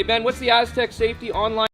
Ben, what's the Aztec safety online?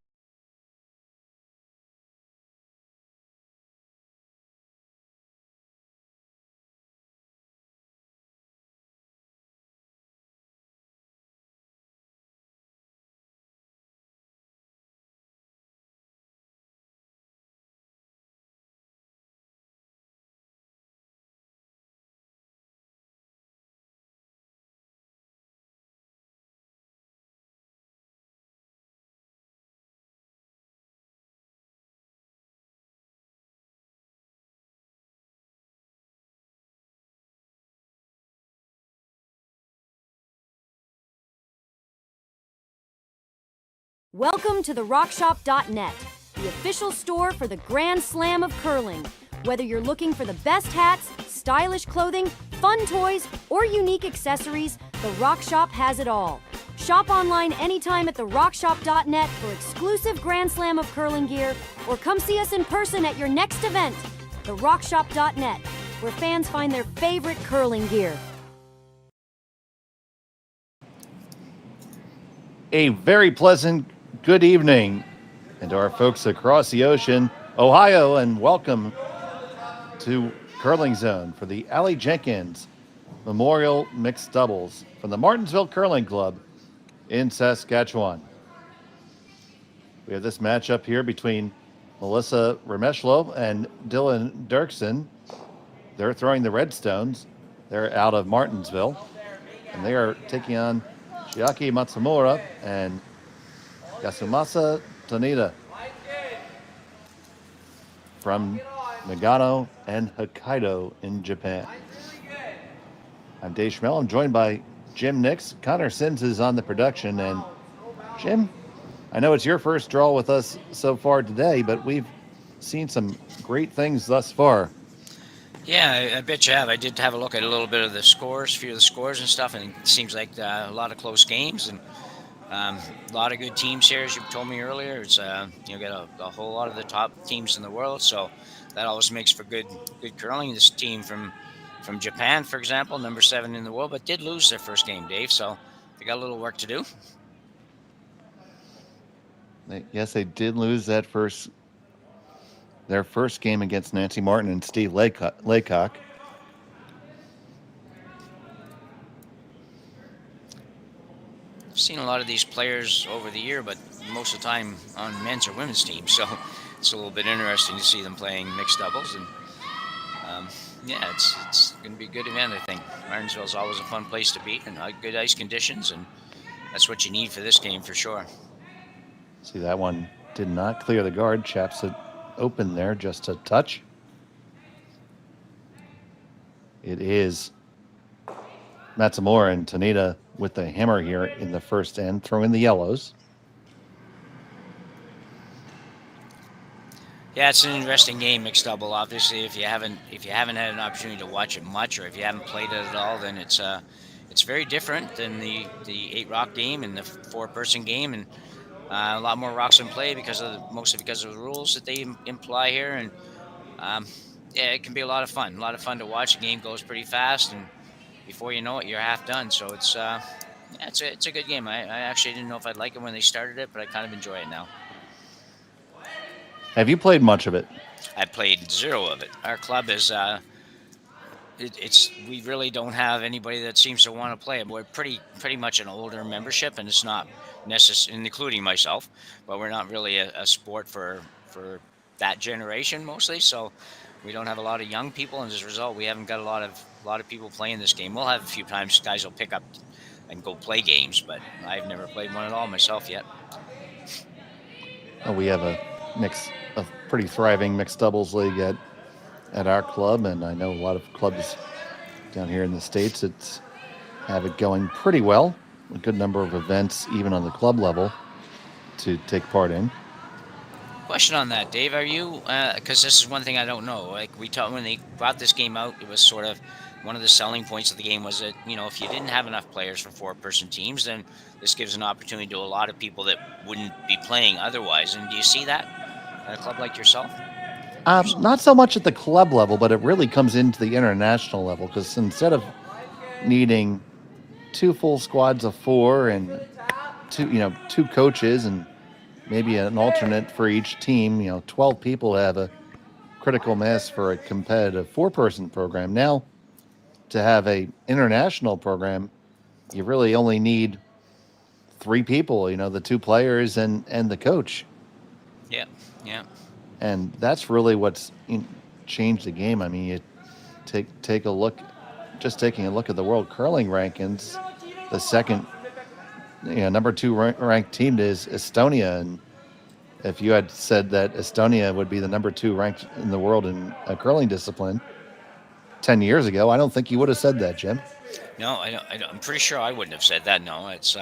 Welcome to the RockShop.net, the official store for the Grand Slam of curling. Whether you're looking for the best hats, stylish clothing, fun toys, or unique accessories, the Rock Shop has it all. Shop online anytime at the RockShop.net for exclusive Grand Slam of curling gear, or come see us in person at your next event. The RockShop.net, where fans find their favorite curling gear. A very pleasant good evening, and to our folks across the ocean, Ohio, and welcome to Curling Zone for the Aly Jenkins Memorial Mixed Doubles from the Martensville Curling Club in Saskatchewan. We have this matchup here between Melissa Remeshylo and Dylan Derksen. They're throwing the Redstones. They're out of Martensville, and they are taking on Chiaki Matsumura and Yasumasa Tanida from Nagano and Hokkaido in Japan. I'm Dave Schmel. I'm joined by Jim Nix. Connor Sims is on the production. And Jim, I know it's your first draw with us so far today, but we've seen some great things thus far. Yeah, I bet you have. I did have a look at a little bit of the scores, a few of the scores and stuff, and it seems like a lot of close games and a lot of good teams here, as you told me earlier. It's you got a whole lot of the top teams in the world, so that always makes for good curling. This team from Japan, for example, number 7 in the world, but did lose their first game, Dave. So they got a little work to do. Yes, they did lose their first game against Nancy Martin and Steve Laycock. I've seen a lot of these players over the year, but most of the time on men's or women's teams, so it's a little bit interesting to see them playing mixed doubles. And yeah, it's going to be a good event, I think. Martensville is always a fun place to be, and good ice conditions, and that's what you need for this game for sure. See, that one did not clear the guard. Chaps it open there, just a touch. It is Matsumura and Tanida with the hammer here in the first end, throwing the yellows. Yeah, it's an interesting game, mixed double. Obviously, if you haven't had an opportunity to watch it much, or if you haven't played it at all, then it's very different than the 8-rock game and the 4-person game, and a lot more rocks in play mostly because of the rules that they imply here. And yeah, it can be a lot of fun. A lot of fun to watch. The game goes pretty fast, and before you know it, you're half done. So it's a good game. I actually didn't know if I'd like it when they started it, but I kind of enjoy it now. Have you played much of it? I played 0 of it. Our club is we really don't have anybody that seems to want to play it. We're pretty much an older membership, and it's not necessary, including myself, but we're not really a sport for that generation mostly. So we don't have a lot of young people, and as a result, we haven't got a lot of people playing this game. We'll have a few times guys will pick up and go play games, but I've never played one at all myself yet. Well, we have a pretty thriving mixed doubles league at our club, and I know a lot of clubs down here in the States have it going pretty well. A good number of events, even on the club level, to take part in. Question on that, Dave. Are you, because this is one thing I don't know, like we talked when they brought this game out, it was sort of one of the selling points of the game was that, if you didn't have enough players for 4-person teams, then this gives an opportunity to a lot of people that wouldn't be playing otherwise. And do you see that at a club like yourself? Not so much at the club level, but it really comes into the international level, because instead of needing 2 full squads of 4 and two coaches and maybe an alternate for each team. 12 people have a critical mass for a competitive four-person program. Now, to have a international program, you really only need three people. The two players and the coach. Yeah, yeah, And that's really what's changed the game. I mean, you take a look, just taking a look at the world curling rankings, the second, number two ranked team is Estonia. And if you had said that Estonia would be the number two ranked in the world in a curling discipline 10 years ago, I don't think you would have said that, Jim. no, I'm pretty sure I wouldn't have said that. No, it's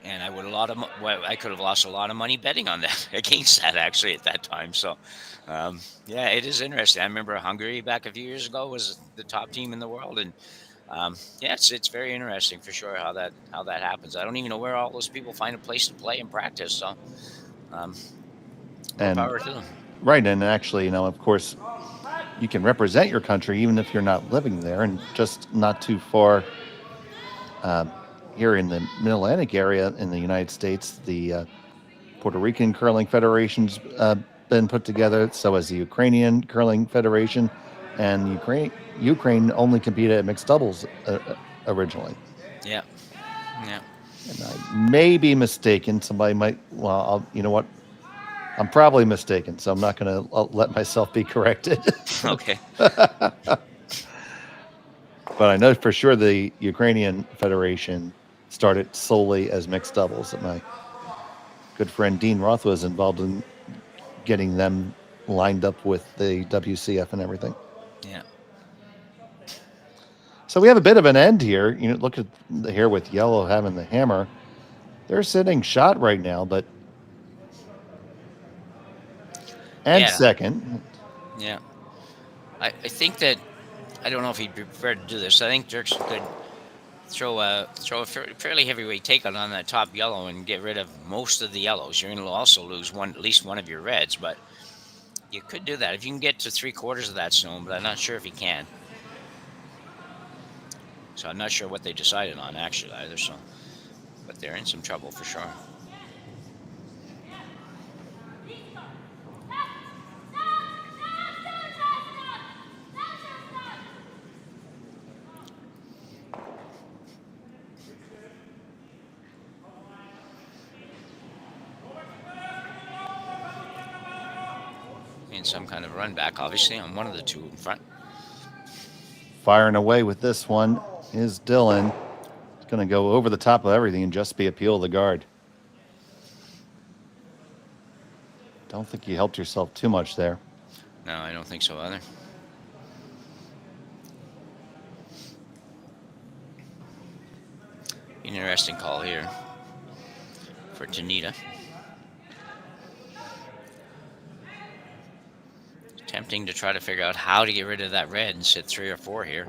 and I would I could have lost a lot of money betting on that against that actually at that time. So, yeah, it is interesting. I remember Hungary back a few years ago was the top team in the world, and yeah, it's very interesting for sure how that happens. I don't even know where all those people find a place to play and practice. So, more And power to them. right, and actually, of course, you can represent your country even if you're not living there, and just not too far. Here in the Mid-Atlantic area in the United States, the Puerto Rican Curling Federation's been put together. So has the Ukrainian Curling Federation, and Ukraine only competed at mixed doubles originally. Yeah, yeah. And I may be mistaken. Somebody might. Well, you know what? I'm probably mistaken, so I'm not going to let myself be corrected. Okay. But I know for sure the Ukrainian Federation started solely as mixed doubles. And my good friend Dean Roth was involved in getting them lined up with the WCF and everything. Yeah. So we have a bit of an end here. Look at here with yellow having the hammer. They're sitting shot right now, but Yeah. second. Yeah. I think that I don't know if he'd be prepared to do this. I think Derksen could throw a fairly heavyweight take on that top yellow and get rid of most of the yellows. You're going to also lose at least one of your reds, but you could do that if you can get to 3/4 of that stone. But I'm not sure if he can. So I'm not sure what they decided on actually either. So, but they're in some trouble for sure. Some kind of run back, obviously, on one of the two in front. Firing away with this one is Dylan. It's going to go over the top of everything and just be a peel of the guard. Don't think you helped yourself too much there. No, I don't think so either. Interesting call here for Tanida. Tempting to try to figure out how to get rid of that red and sit 3 or 4 here.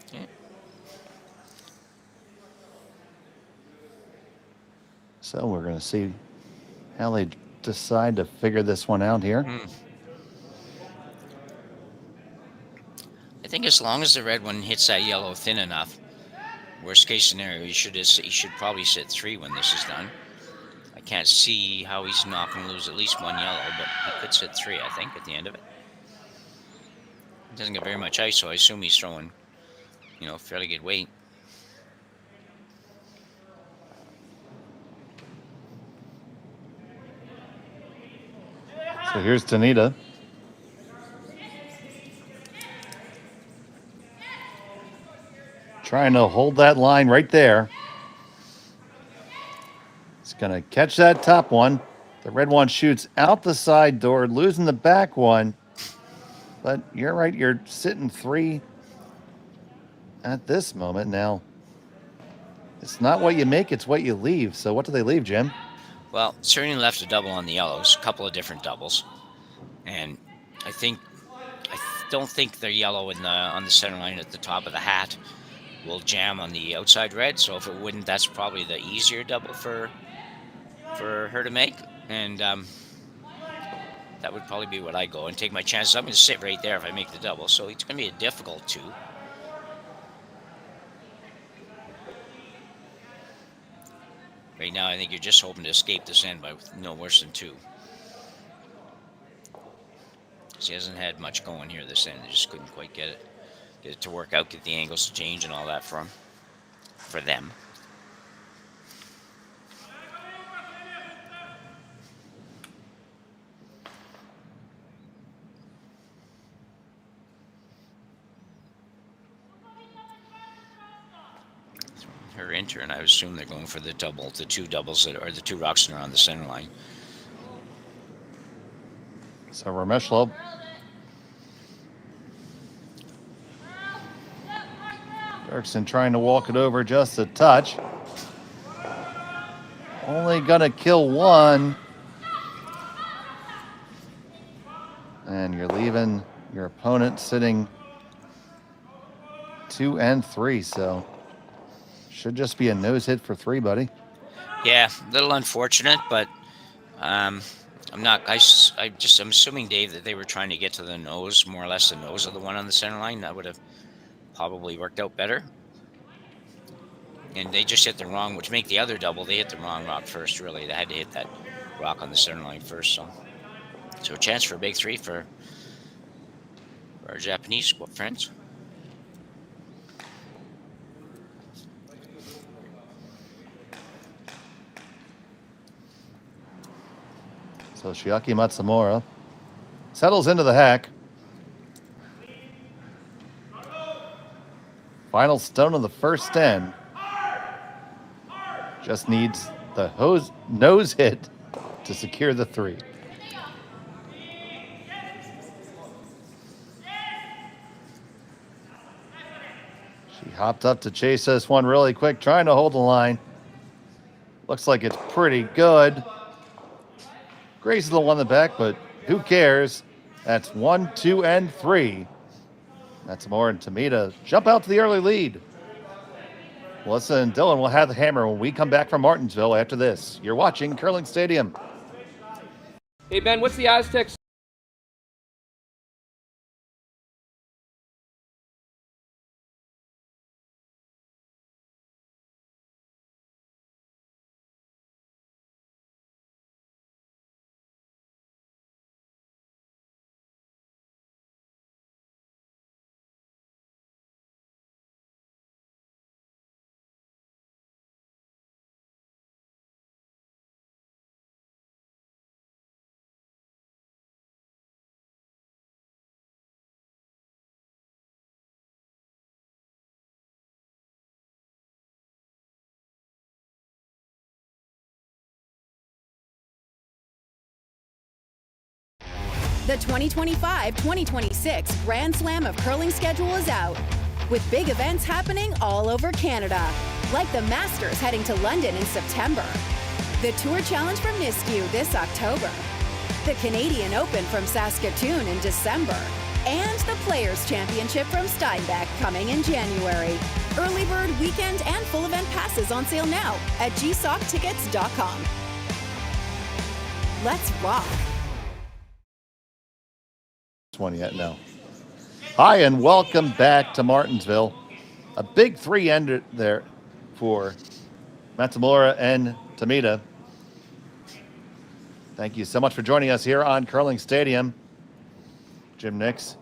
Okay. So we're going to see how they decide to figure this one out here. I think as long as the red one hits that yellow thin enough, worst case scenario, he should probably sit 3 when this is done. I can't see how he's not going to lose at least one yellow, but he could sit 3, I think, at the end of it. He doesn't get very much ice, so I assume he's throwing, fairly good weight. So here's Tanida. Trying to hold that line right there. It's going to catch that top one. The red one shoots out the side door, losing the back one. But you're right, you're sitting 3 at this moment. Now, it's not what you make, it's what you leave. So what do they leave, Jim? Well, certainly left a double on the yellows, a couple of different doubles. And I don't think the yellow on the center line at the top of the hat will jam on the outside red. So if it wouldn't, that's probably the easier double for her to make. And that would probably be what I go and take my chances. I'm going to sit right there if I make the double. So it's going to be a difficult 2. Right now, I think you're just hoping to escape this end by no worse than 2. Because he hasn't had much going here this end. He just couldn't quite get it to work out, get the angles to change and all that for them. Her intern, I assume they're going for the 2 doubles that are the 2 rocks that are on the center line. So Remeshylo. Derksen trying to walk it over just a touch. Only gonna kill 1. And you're leaving your opponent sitting 2 and 3, so should just be a nose hit for 3, buddy. Yeah, a little unfortunate, but I'm assuming, Dave, that they were trying to get to the nose, more or less the nose of the one on the center line. That would have probably worked out better. And they just hit the wrong, which make the other double. They hit the wrong rock first, really. They had to hit that rock on the center line first. So a chance for a big 3 for our Japanese friends. So Chiaki Matsumura settles into the hack. Final stone of the first end. Just needs the nose hit to secure the 3. She hopped up to chase this one really quick, trying to hold the line. Looks like it's pretty good. Grazes the one in the back, but who cares? That's 1, 2, and 3. Matsumura and Tanida jump out to the early lead. Melissa and Dylan will have the hammer when we come back from Martensville after this. You're watching Curling Stadium. Hey, Ben, what's the Aztecs? The 2025-2026 Grand Slam of Curling schedule is out, with big events happening all over Canada, like the Masters heading to London in September, the Tour Challenge from Nisku this October, the Canadian Open from Saskatchewan in December, and the Players' Championship from Steinbach coming in January. Early bird weekend and full event passes on sale now at gsoctickets.com. Let's rock. One yet? No. Hi, and welcome back to Martensville. A big 3 ended there for Matsumura and Tanida. Thank you so much for joining us here on Curling Stadium. Jim Nix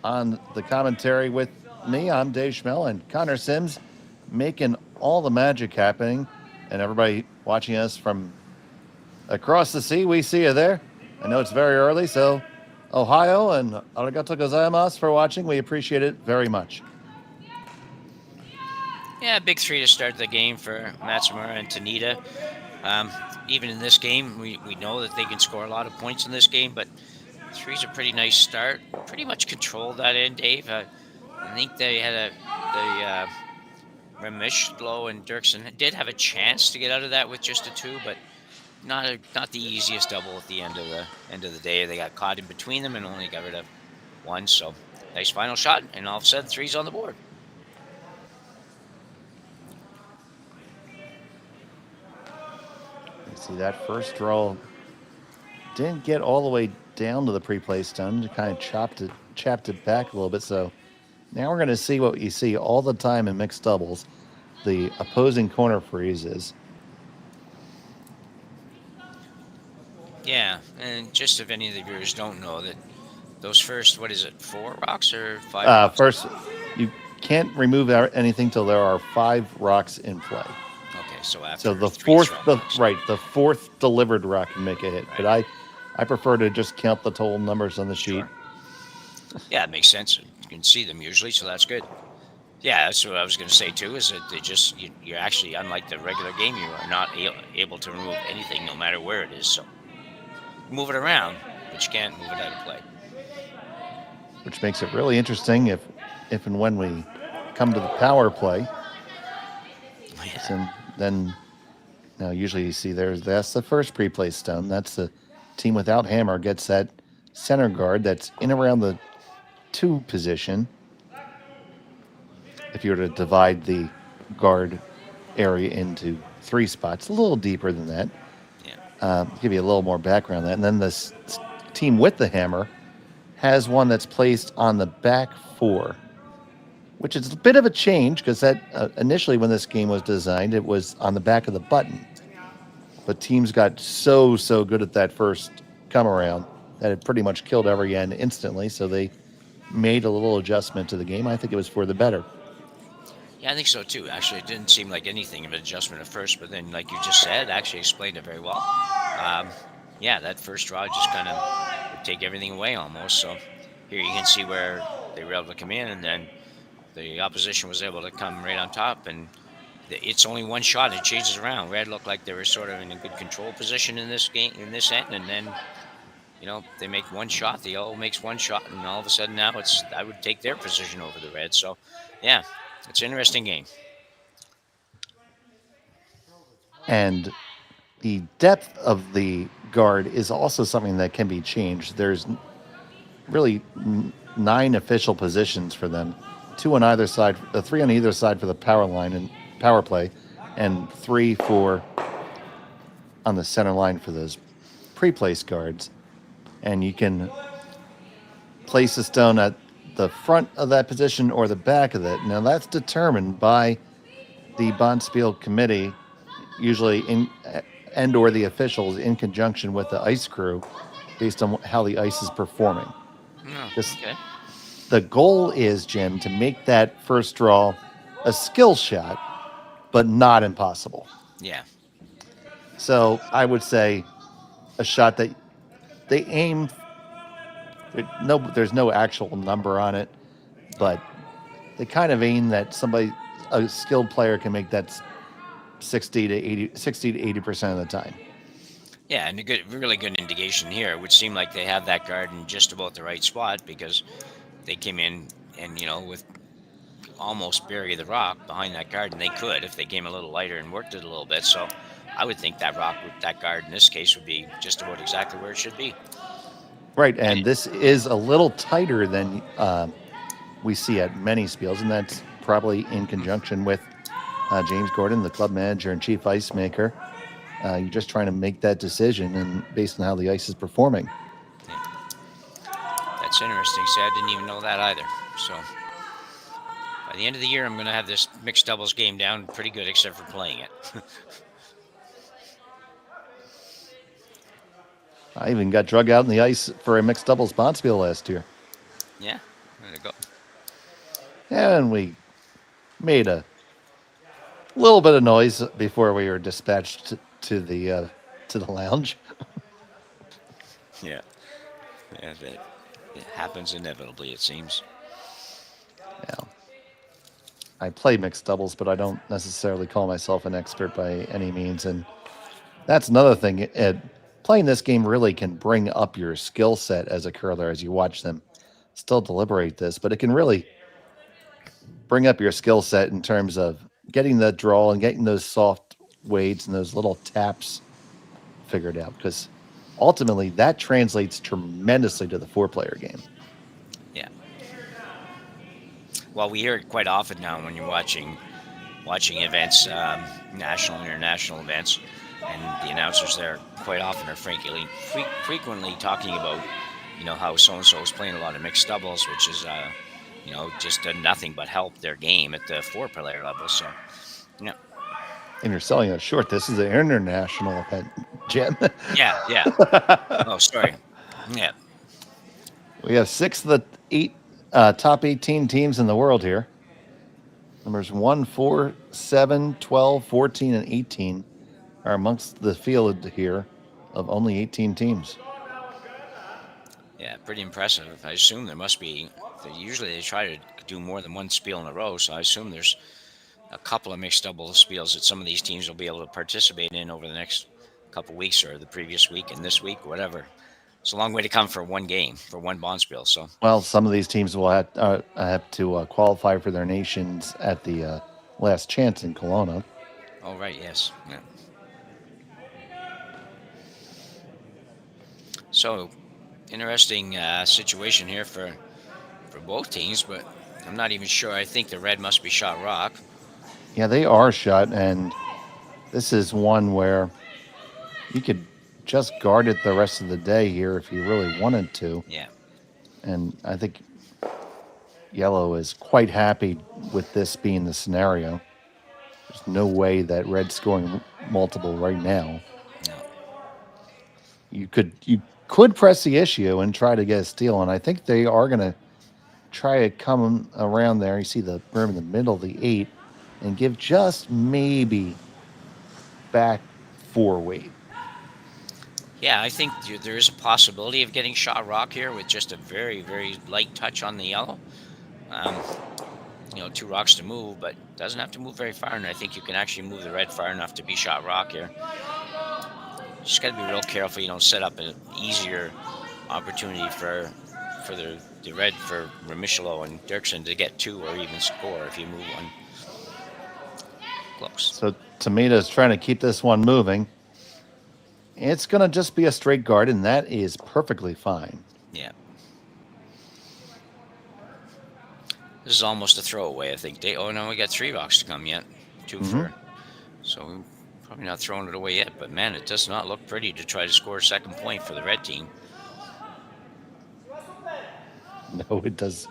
on the commentary with me. I'm Dave Schmel, and Connor Sims making all the magic happening. And everybody watching us from across the sea, we see you there. I know it's very early, so Ohio and arigato gozaimasu for watching. We appreciate it very much. Yeah, big 3 to start the game for Matsumura and Tanida. Even in this game, we know that they can score a lot of points in this game, but 3's a pretty nice start. Pretty much controlled that end, Dave. I think they had the Remeshylo and Derksen did have a chance to get out of that with just a 2, but not the easiest double at the end of the day. They got caught in between them and only got rid of 1. So nice final shot, and all of a sudden 3's on the board. You see that first roll didn't get all the way down to the pre-play stone. Kind of chapped it back a little bit. So now we're going to see what you see all the time in mixed doubles: the opposing corner freezes. Yeah, and just if any of the viewers don't know that those first, what is it, 4 rocks or 5 rocks? First, you can't remove anything till there are 5 rocks in play. Okay, so after So the 3 fourth, throw rocks. the fourth delivered rock can make a hit. But I prefer to just count the total numbers on the sheet. Sure. Yeah, it makes sense. You can see them usually, so that's good. Yeah, that's what I was going to say too. Is that they just you're actually, unlike the regular game, you are not able to remove anything, no matter where it is. So move it around, but you can't move it out of play. Which makes it really interesting if and when we come to the power play. Yeah. And then now usually you see that's the first pre-play stone. That's the team without hammer gets that center guard that's in around the 2 position. If you were to divide the guard area into 3 spots, a little deeper than that. Yeah. Give you a little more background on that. And then this team with the hammer has one that's placed on the back 4, which is a bit of a change because that initially when this game was designed, it was on the back of the button. But teams got so good at that first come around that it pretty much killed every end instantly. So they made a little adjustment to the game. I think it was for the better. Yeah, I think so too. Actually, it didn't seem like anything of an adjustment at first, but then, like you just said, actually explained it very well. Yeah, that first draw just kind of would take everything away almost. So here you can see where they were able to come in, and then the opposition was able to come right on top, and it's only one shot. It changes around. Red looked like they were sort of in a good control position in this game, in this end, and then they make one shot. The yellow makes one shot, and all of a sudden now I would take their position over the red. So, yeah, it's an interesting game. And the depth of the guard is also something that can be changed. There's really 9 official positions for them. 2 on either side, 3 on either side for the power line and power play, and 3 on the center line for those pre-place guards. And you can place a stone at the front of that position or the back of it. Now that's determined by the Bonspiel committee, usually or the officials in conjunction with the ice crew, based on how the ice is performing. Okay. The goal is, Jim, to make that first draw a skill shot, but not impossible. Yeah. So I would say a shot that they aim. There's no actual number on it, but they kind of aim that a skilled player can make that 60 to 80% of the time. Yeah, and a really good indication here. It would seem like they have that guard in just about the right spot, because they came in and, with almost bury the rock behind that guard, and they could if they came a little lighter and worked it a little bit. So I would think that that guard in this case would be just about exactly where it should be. Right, and this is a little tighter than we see at many spiels, and that's probably in conjunction with James Gordon, the club manager and chief ice maker. You're just trying to make that decision, and based on how the ice is performing. Yeah. That's interesting. See, I didn't even know that either. So by the end of the year, I'm going to have this mixed doubles game down pretty good, except for playing it. I even got drug out in the ice for a mixed doubles Bonspiel last year. Yeah, there you go. And we made a little bit of noise before we were dispatched to the lounge. Yeah, it happens inevitably, it seems. Yeah. I play mixed doubles, but I don't necessarily call myself an expert by any means. And that's another thing. Playing this game really can bring up your skill set as a curler as you watch them still deliberate this, but it can really bring up your skill set in terms of getting the draw and getting those soft weights and those little taps figured out, because ultimately that translates tremendously to the 4-player game. Yeah. Well, we hear it quite often now when you're watching events, national and international events. and the announcers there quite often are frequently talking about, how so-and-so is playing a lot of mixed doubles, which is, just done nothing but help their game at the 4-player level. So, yeah. And you're selling it short. This is an international event, Jim. Yeah. Oh, sorry. Yeah. We have 6 of the 8 top 18 teams in the world here. Numbers 1, 4, 7, 12, 14, and 18 are amongst the field here of only 18 teams. Yeah, pretty impressive. I assume there must be. Usually they try to do more than one spiel in a row, so I assume there's a couple of mixed double spiels that some of these teams will be able to participate in over the next couple weeks or the previous week and this week, whatever. It's a long way to come for one game, for one bond spiel. So, well, some of these teams will have to qualify for their nations at the last chance in Kelowna. Oh, right, yes. Yeah. So, interesting situation here for both teams, but I'm not even sure. I think the red must be shot rock. Yeah, they are shot, and this is one where you could just guard it the rest of the day here if you really wanted to. Yeah. And I think yellow is quite happy with this being the scenario. There's no way that red's scoring multiple right now. No. You could press the issue and try to get a steal, and I think they are going to try to come around there. You see the room in the middle of the 8 and give just maybe back 4 weight. Yeah, I think there is a possibility of getting shot rock here with just a very, very light touch on the yellow. 2 rocks to move, but doesn't have to move very far, and I think you can actually move the red far enough to be shot rock here. Just got to be real careful you don't set up an easier opportunity for the red for Remeshylo and Derksen to get 2 or even score if you move one close. So Tanida is trying to keep this one moving. It's going to just be a straight guard, and that is perfectly fine. Yeah. This is almost a throwaway, I think. We got 3 rocks to come yet. 2 for. So we're probably not throwing it away yet, but man, it does not look pretty to try to score a second point for the red team. No, it does.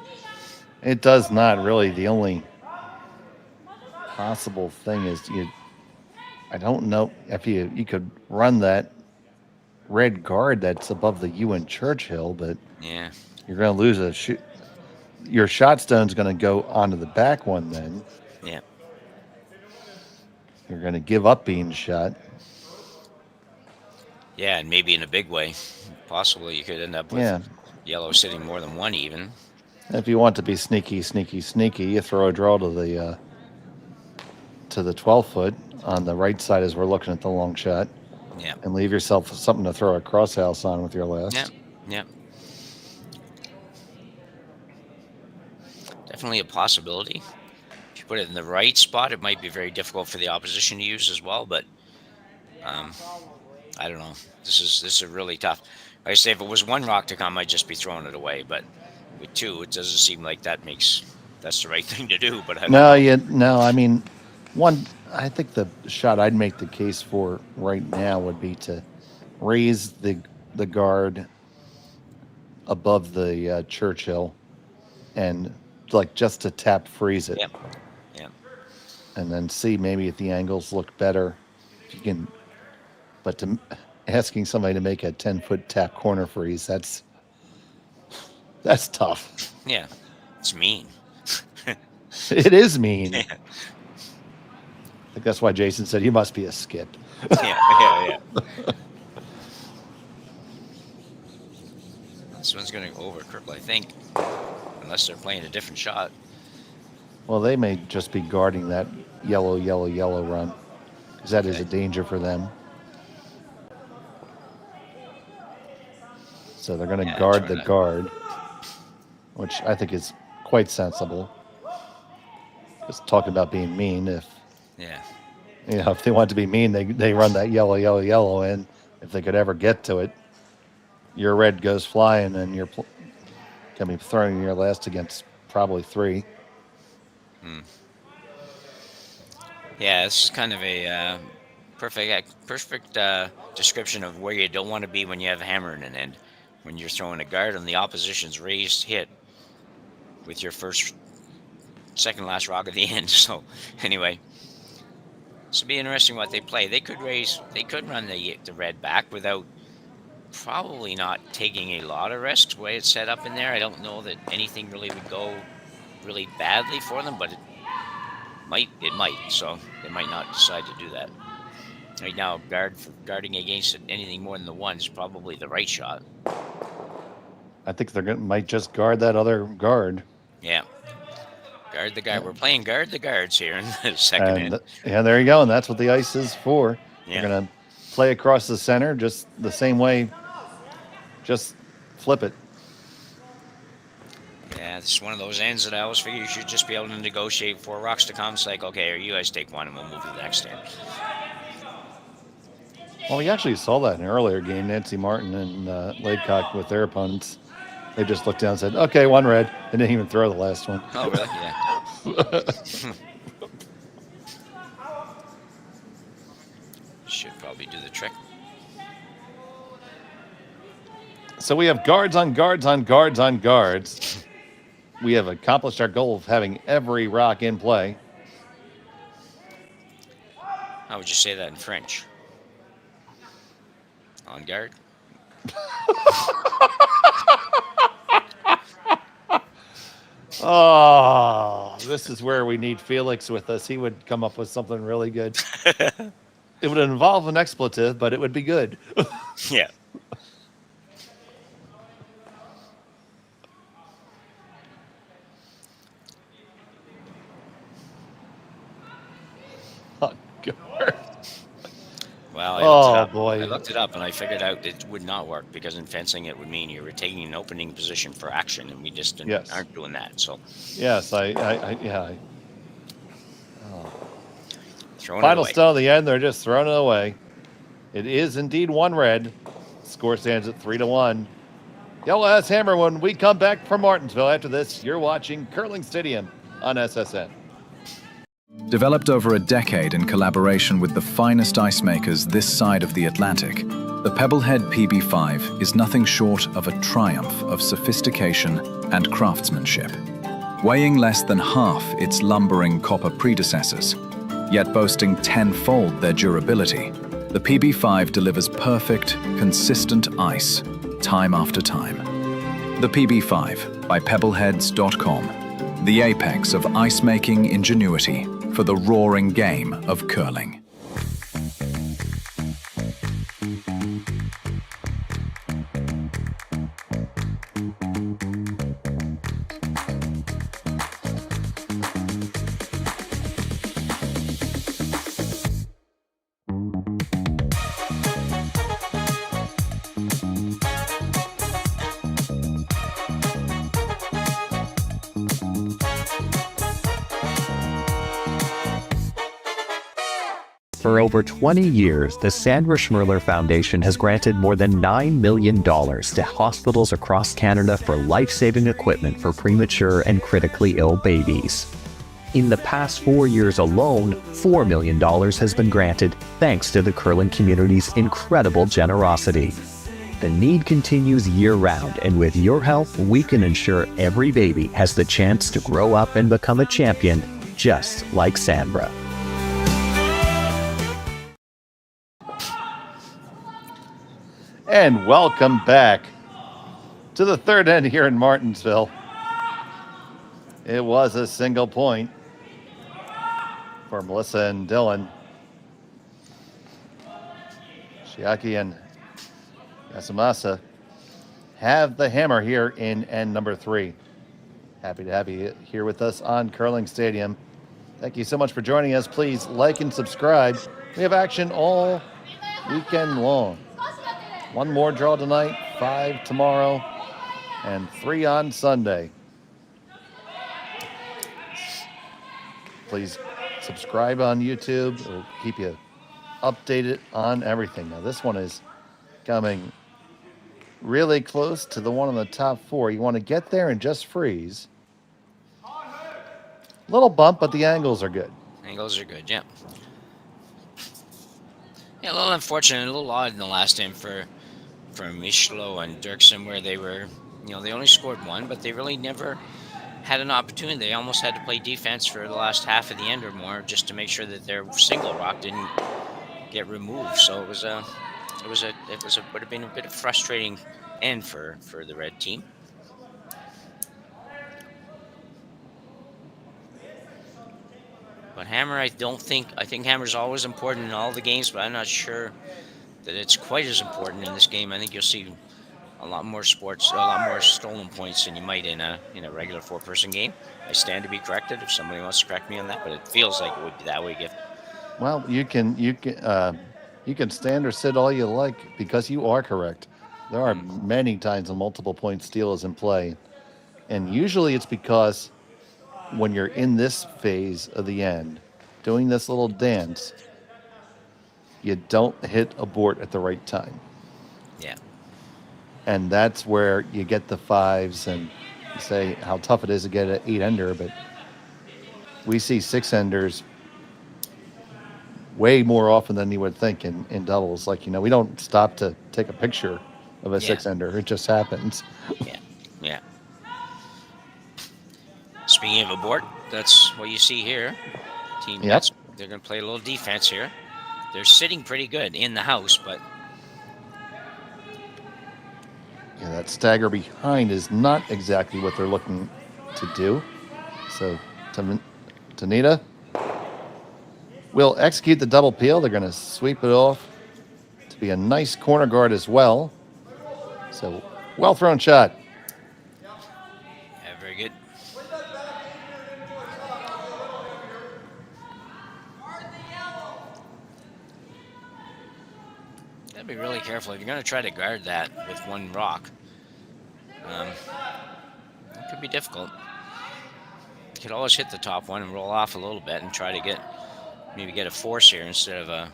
It does not really. The only possible thing is I don't know if you could run that red guard that's above the U in Churchill, but yeah, you're going to lose a shoot. Your shot stone's going to go onto the back one then. Yeah. You're going to give up being shot. Yeah, and maybe in a big way. Possibly you could end up with yellow sitting more than 1 even. If you want to be sneaky, you throw a draw to the 12-foot on the right side as we're looking at the long shot. Yeah. And leave yourself something to throw a crosshouse on with your last. Yeah. Definitely a possibility. If you put it in the right spot, it might be very difficult for the opposition to use as well, but I don't know. This is really tough. Like I say, if it was 1 rock to come, I'd just be throwing it away, but with 2, it doesn't seem like that's the right thing to do. But I mean, one. I think the shot I'd make the case for right now would be to raise the guard above the Churchill and just to tap freeze it. Yeah. And then see maybe if the angles look better. If you can, but asking somebody to make a 10-foot tap corner freeze, that's tough. Yeah, it's mean. It is mean. Yeah. I think that's why Jason said he must be a skip. Yeah. This one's going to overcurl, I think, unless they're playing a different shot. Well, they may just be guarding that yellow run, because that is a danger for them. So they're going to guard the guard, which I think is quite sensible. Just talking about being mean, if they want to be mean, they run that yellow in. If they could ever get to it, your red goes flying, and you're going to be throwing your last against probably 3. Yeah, this is kind of a perfect description of where you don't want to be when you have a hammer in an end. When you're throwing a guard on the opposition's raised hit with your second last rock at the end. So anyway, this will be interesting what they play. They could run the red back without probably not taking a lot of risks the way it's set up in there. I don't know that anything really would go really badly for them, but it might. So they might not decide to do that. Right now, guarding against anything more than the one is probably the right shot. I think might just guard that other guard. Yeah. Guard the guard. We're playing guard the guards here in the second end. Yeah, there you go. And that's what the ice is for. Yeah. You're going to play across the center just the same way. Just flip it. Yeah, this is one of those ends that I always figure you should just be able to negotiate 4 rocks to come. It's like, okay, you guys take one and we'll move to the next end. Well, we actually saw that in an earlier game. Nancy Martin and Laidcock with their opponents. They just looked down and said, okay, 1 red, and didn't even throw the last one. Oh, really? Yeah. Should probably do the trick. So we have guards on guards on guards on guards. We have accomplished our goal of having every rock in play. How would you say that in French? On guard? Oh, this is where we need Felix with us. He would come up with something really good. It would involve an expletive, but it would be good. Yeah. Oh, God. Well, boy. I looked it up and I figured out it would not work because in fencing it would mean you were taking an opening position for action, and we just aren't doing that. So yes, oh. Throwing Final it away. stone at the end, they're just throwing it away. It is indeed 1 red. Score stands at 3-1. Yellow Ass Hammer when we come back from Martensville. After this, you're watching Curling Stadium on SSN. Developed over a decade in collaboration with the finest ice makers this side of the Atlantic, the Pebblehead PB5 is nothing short of a triumph of sophistication and craftsmanship. Weighing less than half its lumbering copper predecessors, yet boasting 10-fold their durability, the PB5 delivers perfect, consistent ice, time after time. The PB5 by Pebbleheads.com, the apex of ice-making ingenuity for the roaring game of curling. For over 20 years, the Sandra Schmirler Foundation has granted more than $9 million to hospitals across Canada for life-saving equipment for premature and critically ill babies. In the past 4 years alone, $4 million has been granted thanks to the curling community's incredible generosity. The need continues year-round, and with your help, we can ensure every baby has the chance to grow up and become a champion, just like Sandra. And welcome back to the third end here in Martensville. It was a single point for Melissa and Dylan. Chiaki and Yasumasa have the hammer here in end number 3. Happy to have you here with us on Curling Stadium. Thank you so much for joining us. Please like and subscribe. We have action all weekend long. 1 more draw tonight, 5 tomorrow, and 3 on Sunday. Please subscribe on YouTube. It'll keep you updated on everything. Now, this one is coming really close to the one on the top 4. You want to get there and just freeze. Little bump, but the angles are good. Angles are good, yeah. Yeah, a little unfortunate, a little odd in the last game for Remeshylo and Derksen, where they were, they only scored one, but they really never had an opportunity. They almost had to play defense for the last half of the end or more just to make sure that their single rock didn't get removed. So it would have been a bit of frustrating end for the red team. But Hammer, I think Hammer's always important in all the games, but I'm not sure that it's quite as important in this game. I think you'll see a lot more stolen points than you might in a regular 4-person game. I stand to be corrected if somebody wants to correct me on that, but it feels like it would be that way. Well, you can stand or sit all you like because you are correct. There are many times a multiple point steal is in play, and usually it's because when you're in this phase of the end, doing this little dance, you don't hit abort at the right time. Yeah. And that's where you get the 5s and you say how tough it is to get an 8-ender, but we see 6-enders way more often than you would think in doubles. Like, we don't stop to take a picture of a 6-ender. It just happens. Yeah. Speaking of abort, that's what you see here. Team Mets, they're going to play a little defense here. They're sitting pretty good in the house, but yeah, that stagger behind is not exactly what they're looking to do. So Tanida will execute the double peel. They're going to sweep it off to be a nice corner guard as well. So well thrown shot. Yeah, very good. Gotta be really careful if you're going to try to guard that with one rock. It could be difficult. You could always hit the top one and roll off a little bit and try to maybe get a force here instead of a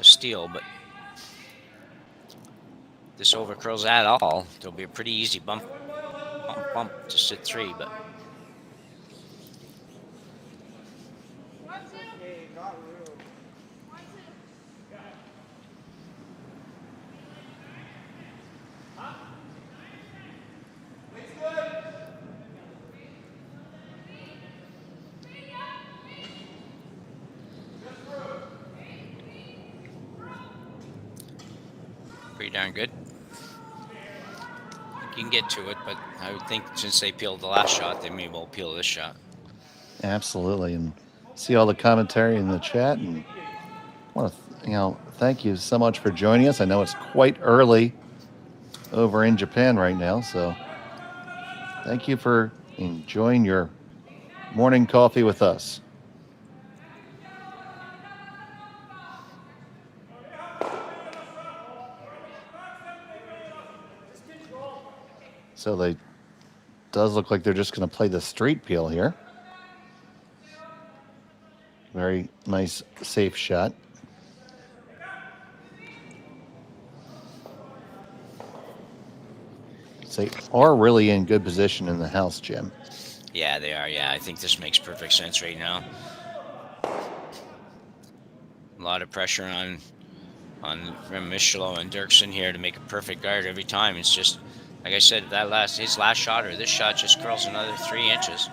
steal, but if this overcurls at all, there'll be a pretty easy bump to sit 3, but pretty darn good. You can get to it, but I would think since they peeled the last shot, they may well peel this shot. Absolutely, and see all the commentary in the chat, and want to thank you so much for joining us. I know it's quite early over in Japan right now, so thank you for enjoying your morning coffee with us. So they does look like they're just going to play the straight peel here. Very nice, safe shot. So they are really in good position in the house, Jim. Yeah, they are. Yeah, I think this makes perfect sense right now. A lot of pressure on Remeshylo and Derksen here to make a perfect guard every time. It's just, like I said, his last shot or this shot just curls another 3 inches.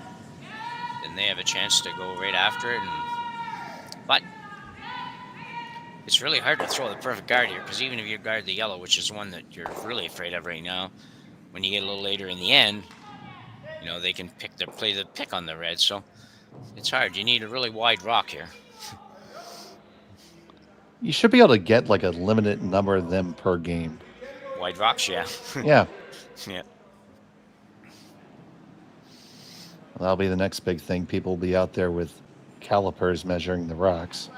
Then they have a chance to go right after it. But it's really hard to throw the perfect guard here, because even if you guard the yellow, which is one that you're really afraid of right now, when you get a little later in the end, they can play the pick on the red. So it's hard. You need a really wide rock here. You should be able to get like a limited number of them per game. Wide rocks, yeah. Yeah. Yeah. That'll be the next big thing. People will be out there with calipers measuring the rocks.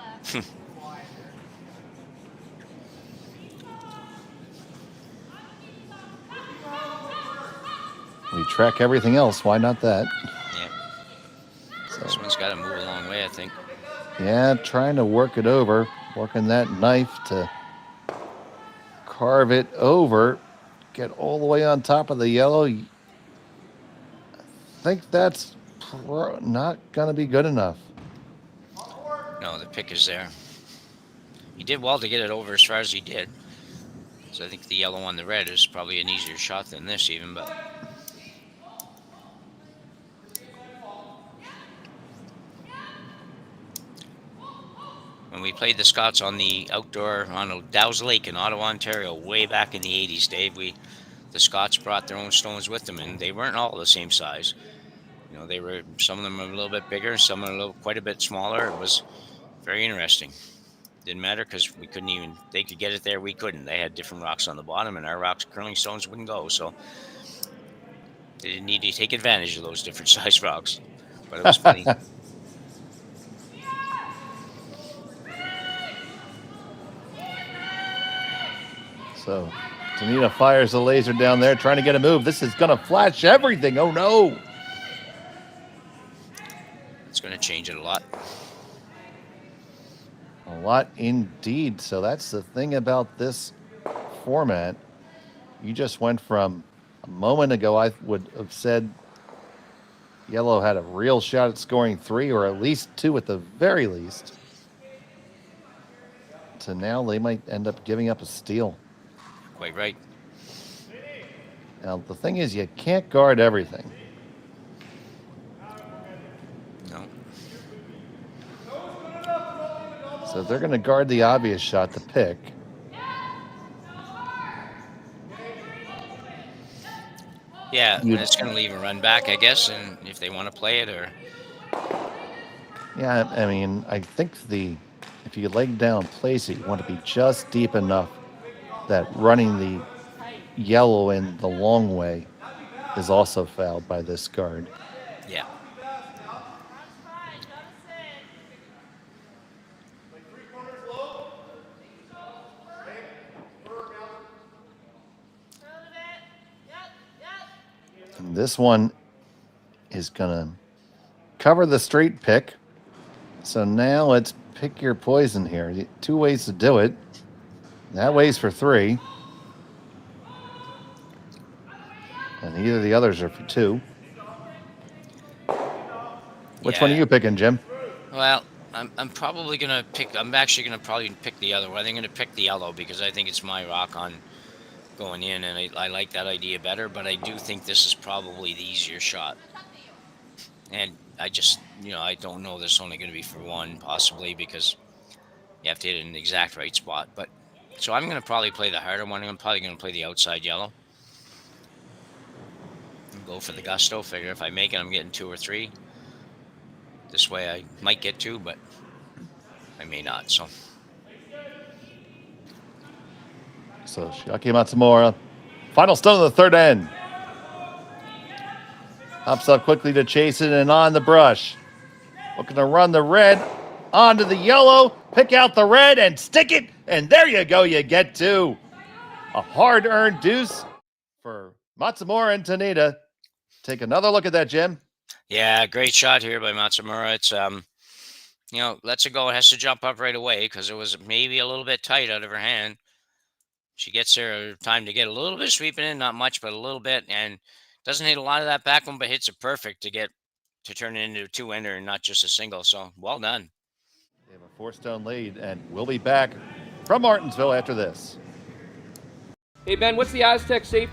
We track everything else. Why not that? Yeah. So, this one's got to move a long way, I think. Yeah, trying to work it over. Working that knife to carve it over. Get all the way on top of the yellow. I think that's not going to be good enough. No, the pick is there. he did well to get it over as far as he did. So I think the yellow on the red is probably an easier shot than this even, but when we played the Scots on the outdoor on Dow's Lake in Ottawa, Ontario, way back in the 80s, Dave, the Scots brought their own stones with them, and they weren't all the same size. You know, they were, some of them were a little bit bigger, some were quite a bit smaller. It was very interesting. Didn't matter because we couldn't even, they could get it there, we couldn't. They had different rocks on the bottom, and our rocks, curling stones wouldn't go, so they didn't need to take advantage of those different size rocks. But it was funny. So Tanida fires the laser down there, trying to get a move. This is going to flash everything. Oh, no. It's going to change it a lot. A lot indeed. So that's the thing about this format. You just went from a moment ago, I would have said yellow had a real shot at scoring 3 or at least 2 at the very least, to now they might end up giving up a steal. Quite right. Now, the thing is, you can't guard everything. No. So they're going to guard the obvious shot to pick. Yeah, and it's going to leave a run back, I guess, and if they want to play it or... Yeah, I mean, I think if you leg down, place it, you want to be just deep enough that running the yellow in the long way is also fouled by this guard. Yeah. And this one is going to cover the straight pick. So now let's pick your poison here. 2 ways to do it. That weighs for 3. And either of the others are for 2. Which one are you picking, Jim? Well, I'm probably going to pick, I'm actually going to probably pick the other one. I think I'm going to pick the yellow because I think it's my rock on going in, and I like that idea better, but I do think this is probably the easier shot. And I just, I don't know this is only going to be for 1, possibly, because you have to hit it in the exact right spot. But so I'm going to probably play the harder one. I'm probably going to play the outside yellow. Go for the gusto. Figure if I make it, I'm getting 2 or 3. This way I might get 2, but I may not. So Chiaki Matsumura, final stone of the third end. Hops up quickly to chase it and on the brush. Looking to run the red onto the yellow, pick out the red and stick it. And there you go, you get 2. A hard-earned deuce for Matsumura and Tanida. Take another look at that, Jim. Yeah, great shot here by Matsumura. It's, lets it go. It has to jump up right away because it was maybe a little bit tight out of her hand. She gets there time to get a little bit of sweeping in, not much, but a little bit, and doesn't hit a lot of that back one, but hits it perfect to turn it into a 2-ender and not just a single. So well done. They have a 4-stone lead, and we'll be back from Martensville after this. Hey, Ben, what's the Aztec safety?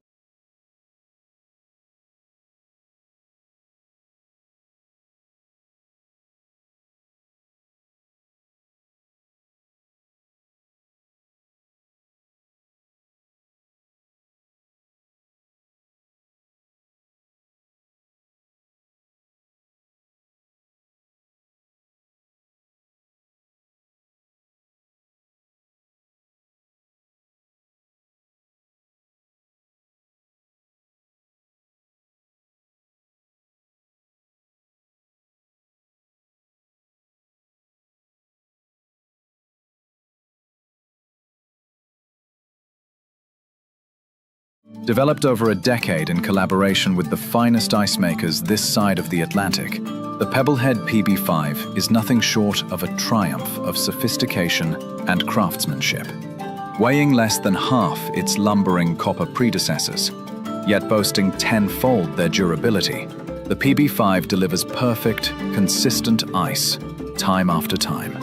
Developed over a decade in collaboration with the finest ice makers this side of the Atlantic, the Pebblehead PB5 is nothing short of a triumph of sophistication and craftsmanship. Weighing less than half its lumbering copper predecessors, yet boasting tenfold their durability, the PB5 delivers perfect, consistent ice, time after time.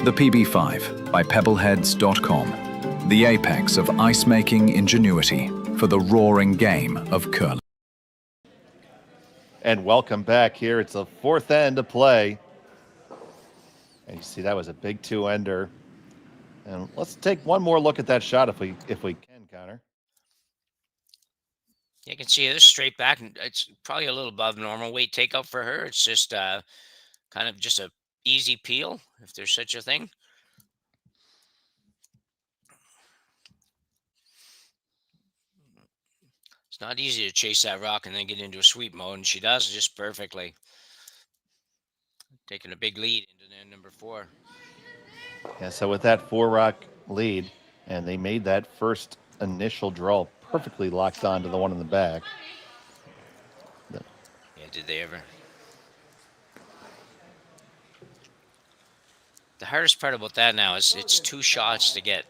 The PB5, by pebbleheads.com, the apex of ice-making ingenuity for the roaring game of curling. And welcome back here. It's the fourth end of play. And you see that was a big two-ender. And let's take one more look at that shot if we can, Connor. You can see it straight back, and it's probably a little above normal weight takeout for her. It's just kind of just a easy peel, if there's such a thing. It's not easy to chase that rock and then get into a sweep mode, and she does just perfectly. Taking a big lead into the number 4. Yeah, so with that 4-rock lead, and they made that first initial draw perfectly locked on to the one in the back. Yeah, did they ever? The hardest part about that now is it's 2 shots to get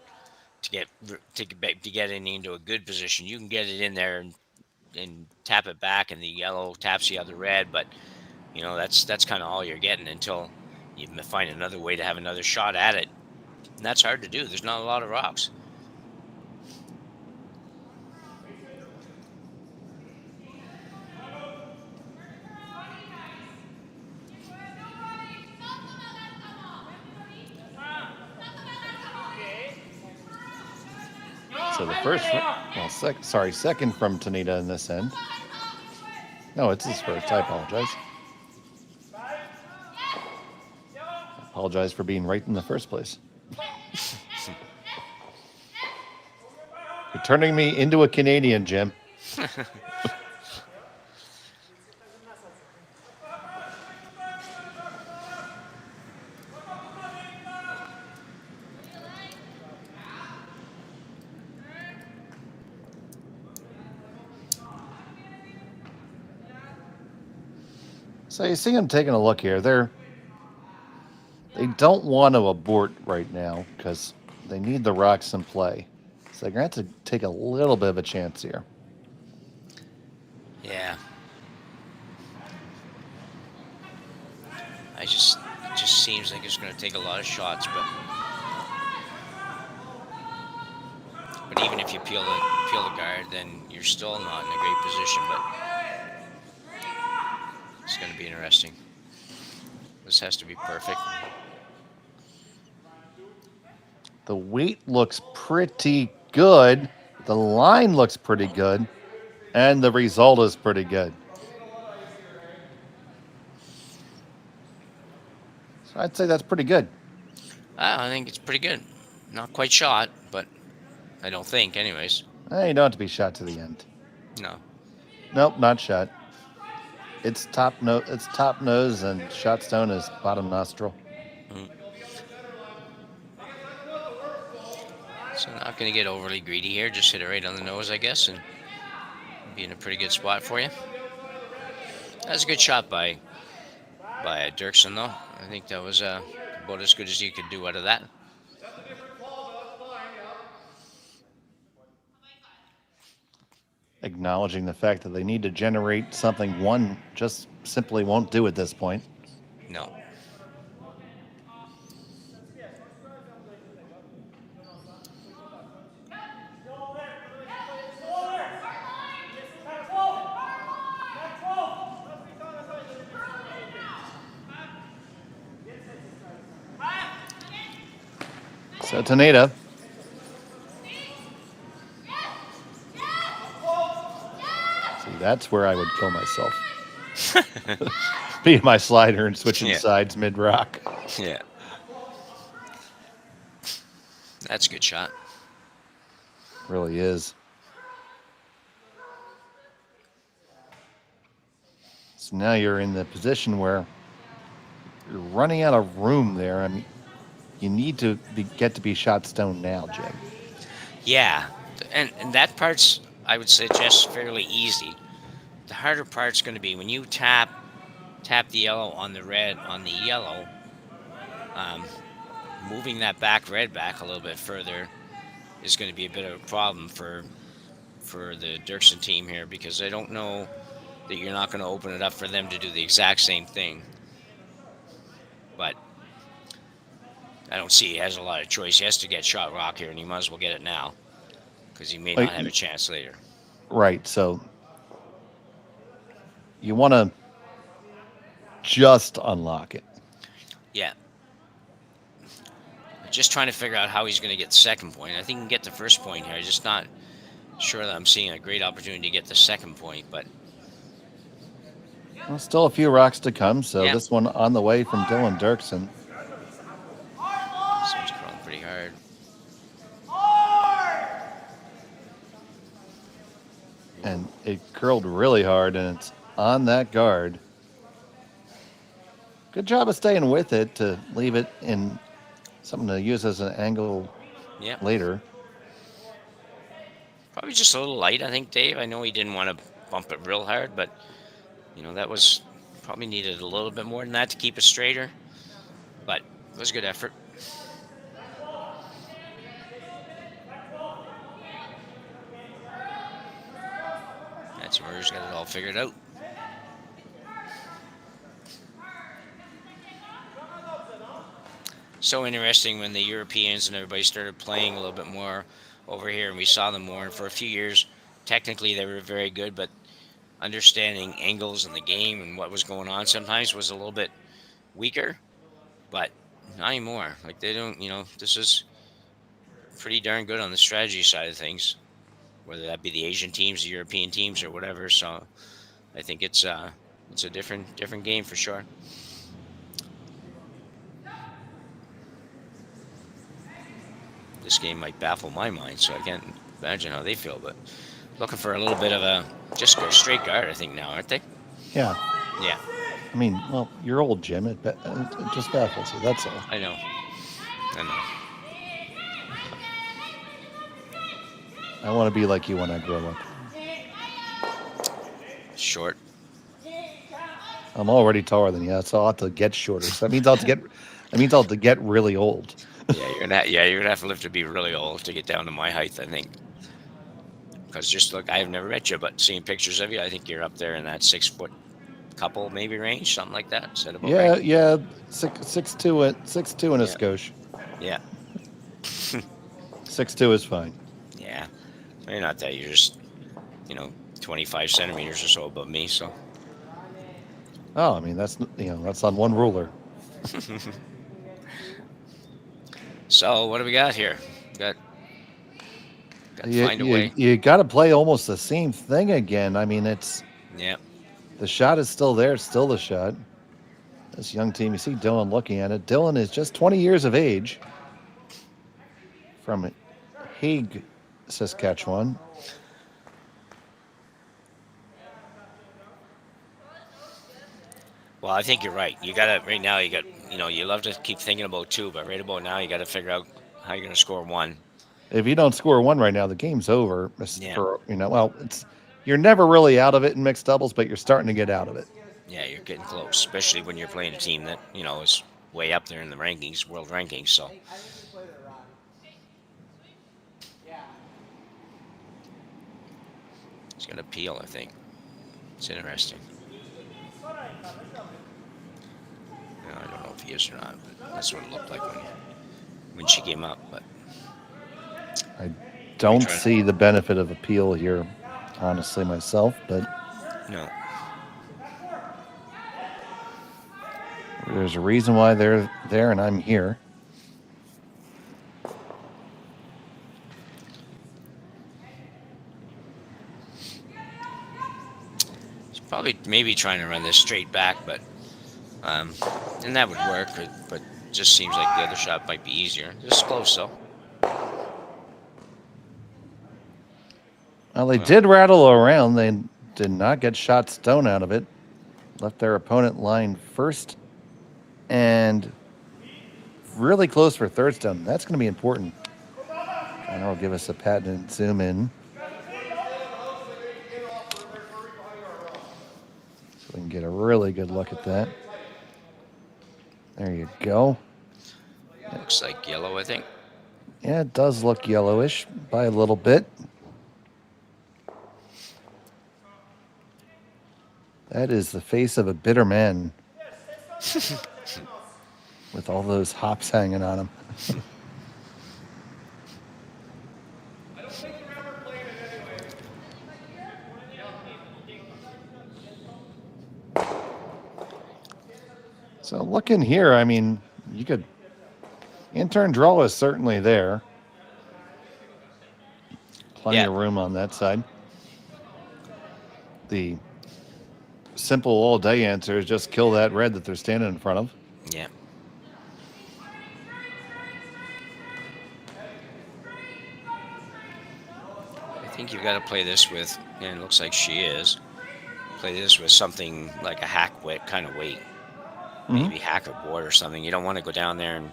into a good position. You can get it in there and tap it back, and the yellow taps the other red, but you know that's kind of all you're getting until you find another way to have another shot at it. And that's hard to do. There's not a lot of rocks. So the first, second from Tanida in this end. No, it's his first. I apologize. Apologize for being right in the first place. You're turning me into a Canadian, Jim. So you see them taking a look here. They don't want to abort right now because they need the rocks in play. So they're going to have to take a little bit of a chance here. Yeah. It just seems like it's going to take a lot of shots, but even if you peel the guard, then you're still not in a great position. But it's going to be interesting. This has to be perfect. The weight looks pretty good. The line looks pretty good. And the result is pretty good. So I'd say that's pretty good. I think it's pretty good. Not quite shot, but I don't think anyways. You don't have to be shot to the end. No. Nope, not shot. It's top nose and shot stone is bottom nostril. So not going to get overly greedy here. Just hit it right on the nose, I guess, and be in a pretty good spot for you. That's a good shot by Derksen, though. I think that was about as good as you could do out of that. Acknowledging the fact that they need to generate something one just simply won't do at this point. No. So Tanida. See, that's where I would kill myself. Being my slider and switching sides mid-rock. Yeah. That's a good shot. Really is. So now you're in the position where you're running out of room there. I mean, you need to get to be shot stone now, Jim. Yeah, and that part's, I would suggest, fairly easy. The harder part's going to be when you tap the yellow on the red on the yellow, moving that red back a little bit further is going to be a bit of a problem for the Derksen team here, because I don't know that you're not going to open it up for them to do the exact same thing. But I don't see he has a lot of choice. He has to get shot rock here, and he might as well get it now because he may Like, not have a chance later. right. So you want to just unlock it. Yeah. Just trying to figure out how he's going to get the second point. I think he can get the first point here. I'm just not sure that I'm seeing a great opportunity to get the second point, but Well, still a few rocks to come. So Yeah. this one on the way from Dylan Derksen. someone's crawling pretty hard. And it curled really hard, and it's on that guard. Good job of staying with it to leave it in something to use as an angle Yeah. later. Probably just a little light, I think, Dave. I know he didn't want to bump it real hard, but, that was probably needed a little bit more than that to keep it straighter. But it was a good effort. Matsumura's got it all figured out. So interesting when the Europeans and everybody started playing a little bit more over here, and we saw them more. And for a few years, technically they were very good, but understanding angles in the game and what was going on sometimes was a little bit weaker. But not anymore. Like they don't, this is pretty darn good on the strategy side of things, whether that be the Asian teams, the European teams, or whatever. So I think it's a different game for sure. This game might baffle my mind, so I can't imagine how they feel. But looking for a little bit of a just go straight guard, I think now, aren't they? Yeah. Yeah, I mean, well, you're old, Jim. It just baffles you. That's all. I know. I want to be like you when I grow up. Short. I'm already taller than you, so I'll have to get shorter. So that means I'll have to get really old. Yeah, you're gonna have to live to be really old to get down to my height, I think. Because just look, I've never met you, but seeing pictures of you, I think you're up there in that 6 foot couple maybe range, something like that. Is that about Yeah, right? yeah, 6'2", 6'2" and a skosh. Yeah, 6'2" is fine. yeah. You're not that. You're just, 25 centimeters or so above me. So Oh, I mean that's on one ruler. So what do we got here? Got to find a way. You got to play almost the same thing again. I mean, Yeah. the shot is still there. It's still the shot. This young team, you see Dylan looking at it. Dylan is just 20 years of age from Hague, Saskatchewan. Well, I think you're right. Right now, you love to keep thinking about two, but right about now, you got to figure out how you're going to score one. If you don't score one right now, the game's over. Yeah. You're never really out of it in mixed doubles, but you're starting to get out of it. Yeah, you're getting close, especially when you're playing a team that, is way up there in the rankings, world rankings. So he's going to peel, I think. It's interesting. I don't know if he is or not, but that's what it looked like when she came up. But I don't see the benefit of appeal here, honestly, myself, but no. there's a reason why they're there and I'm here. He's probably maybe trying to run this straight back, but and that would work, but just seems like the other shot might be easier. Just close though. Well, they did rattle around. They did not get shot stone out of it. Left their opponent line first and really close for third stone. That's going to be important. And it'll give us a patent zoom in. So we can get a really good look at that. There you go. Looks like yellow, I think. Yeah, it does look yellowish by a little bit. That is the face of a bitter man. with all those hops hanging on them. So looking here, I mean, you could, intern draw is certainly there. Plenty of room on that side. The simple all day answer is just kill that red that they're standing in front of. Yeah. I think you've got to play this with, and it looks like she is, play this with something like a hack weight kind of weight. Maybe hack a board or something. You don't want to go down there and,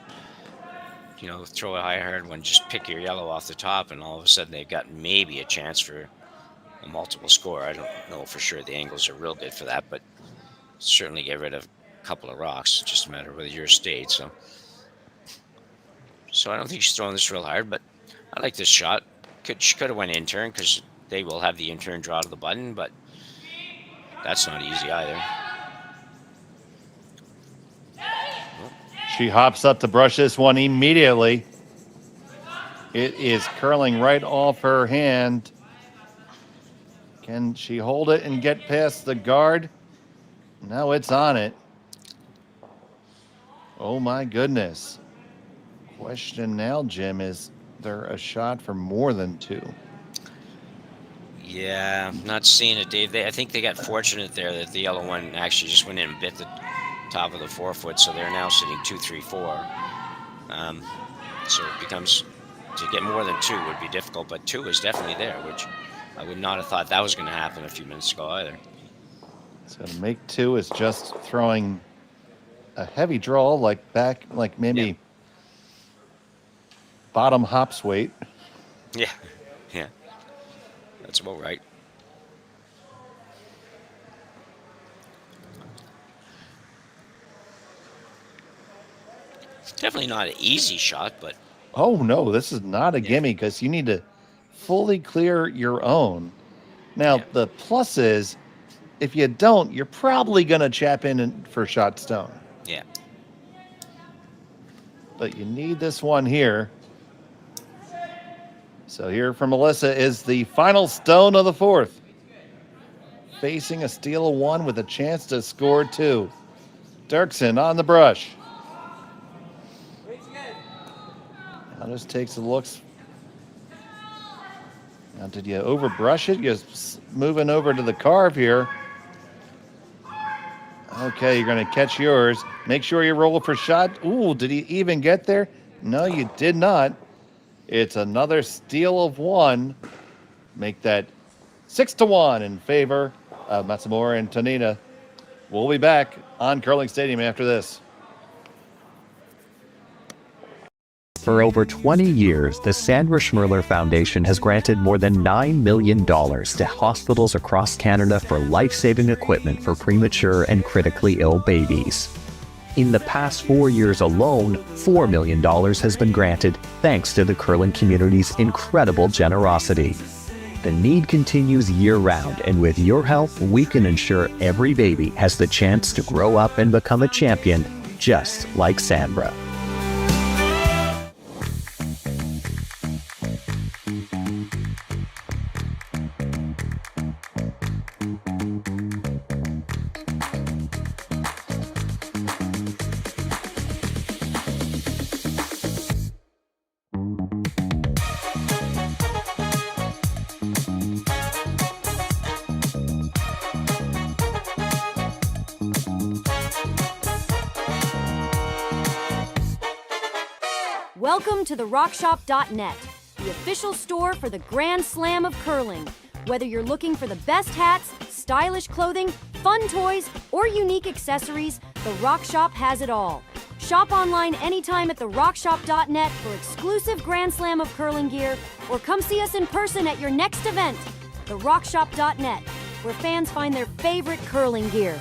you know, throw a high-hard one, just pick your yellow off the top, and all of a sudden they've got maybe a chance for a multiple score. I don't know for sure the angles are real good for that, but certainly get rid of a couple of rocks. It's just a matter of whether you're stayed. So I don't think she's throwing this real hard, but I like this shot. She could have went in turn because they will have the in turn draw to the button, but that's not easy either. She hops up to brush this one immediately. It is curling right off her hand. Can she hold it and get past the guard? No, it's on it. Oh my goodness. Question now, Jim, is there a shot for more than 2? Yeah, I'm not seeing it, Dave. I think they got fortunate there that the yellow one actually just went in and bit the top of the 4-foot, so they're now sitting 2, 3, 4. So it becomes, to get more than 2 would be difficult, but 2 is definitely there, which I would not have thought that was going to happen a few minutes ago either. So to make 2 is just throwing a heavy draw, like maybe bottom hops weight. Yeah, that's about right. Definitely not an easy shot, but... Oh, no, this is not a gimme because you need to fully clear your own. Now, the plus is, if you don't, you're probably going to chap in for shot stone. Yeah. But you need this one here. So here from Melissa is the final stone of the 4th. Facing a steal of 1 with a chance to score 2. Derksen on the brush. Now just takes a look. Now, did you overbrush it? You're moving over to the carve here. Okay, you're going to catch yours. Make sure you roll for shot. Ooh, did he even get there? No, you did not. It's another steal of 1. Make that 6-1 in favor of Matsumura and Tanida. We'll be back on Curling Stadium after this. For over 20 years, the Sandra Schmirler Foundation has granted more than $9 million to hospitals across Canada for life-saving equipment for premature and critically ill babies. In the past 4 years alone, $4 million has been granted thanks to the curling community's incredible generosity. The need continues year-round, and with your help, we can ensure every baby has the chance to grow up and become a champion, just like Sandra. Welcome to the RockShop.net, the official store for the Grand Slam of curling. Whether you're looking for the best hats, stylish clothing, fun toys, or unique accessories, the Rock Shop has it all. Shop online anytime at therockshop.net for exclusive Grand Slam of curling gear, or come see us in person at your next event. TheRockShop.net, where fans find their favorite curling gear.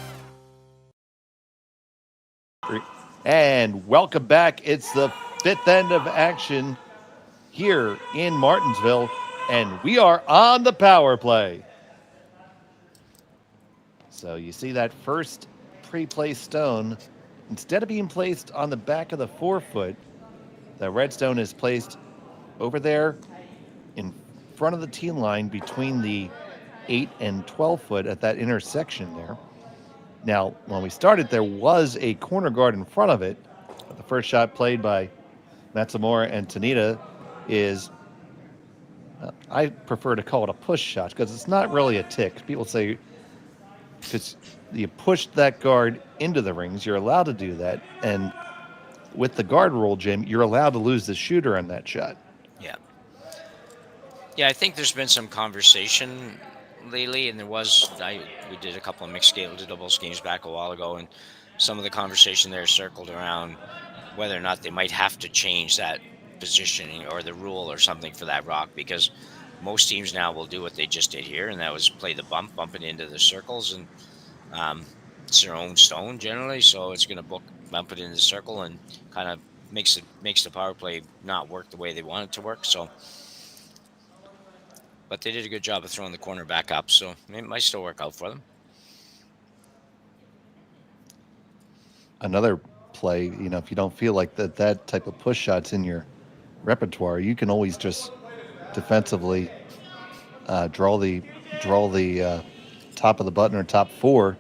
And welcome back. It's the 5th end of action here in Martensville, and we are on the power play. So you see that first pre-play stone instead of being placed on the back of the 4-foot, the red stone is placed over there in front of the tee line between the 8 and 12 foot at that intersection there. Now, when we started, there was a corner guard in front of it. But the first shot played by Matsumura and Tanida is, I prefer to call it a push shot because it's not really a tick. People say, because you push that guard into the rings, you're allowed to do that. And with the guard rule, Jim, you're allowed to lose the shooter on that shot. Yeah. Yeah, I think there's been some conversation lately, and we did a couple of mixed scale to doubles games back a while ago, and some of the conversation there circled around whether or not they might have to change that positioning or the rule or something for that rock, because most teams now will do what they just did here, and that was play the bump it into the circles, and it's their own stone generally, so it's going to bump it into the circle and kind of makes the power play not work the way they want it to work. So, but they did a good job of throwing the corner back up, so it might still work out for them. Another play, if you don't feel like that type of push shot's in your repertoire, you can always just defensively draw the top of the button or top 4.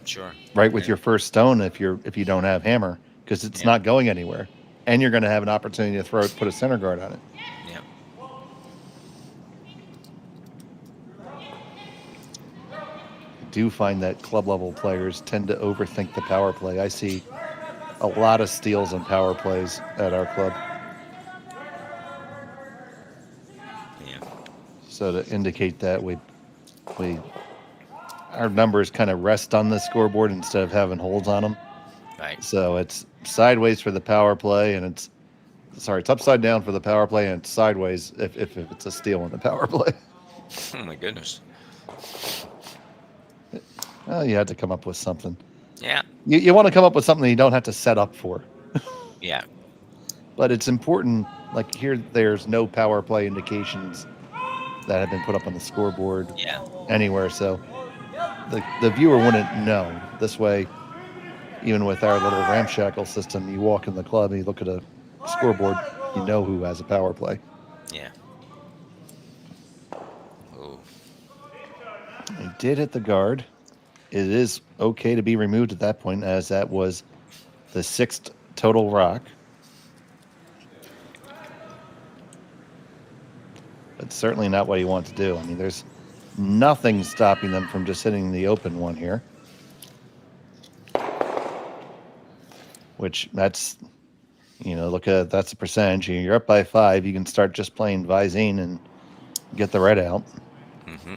Sure. Right with your first stone if you don't have hammer, because it's not going anywhere, and you're going to have an opportunity to put a center guard on it. Yeah. I do find that club level players tend to overthink the power play. I see a lot of steals and power plays at our club. Yeah. So to indicate that our numbers kind of rest on the scoreboard instead of having holes on them. Right. So it's sideways for the power play, and it's upside down for the power play, and it's sideways if it's a steal in the power play. Oh my goodness. Well, you had to come up with something. Yeah. You want to come up with something you don't have to set up for. Yeah. But it's important, like here, there's no power play indications that have been put up on the scoreboard anywhere. So the viewer wouldn't know. This way, even with our little ramshackle system, you walk in the club and you look at a scoreboard, you know who has a power play. Yeah. Oh. He did hit the guard. It is okay to be removed at that point, as that was the 6th total rock. But certainly not what you want to do. I mean, there's nothing stopping them from just hitting the open one here. Which that's, that's a percentage. You're up by 5. You can start just playing Visine and get the red out. Mm-hmm.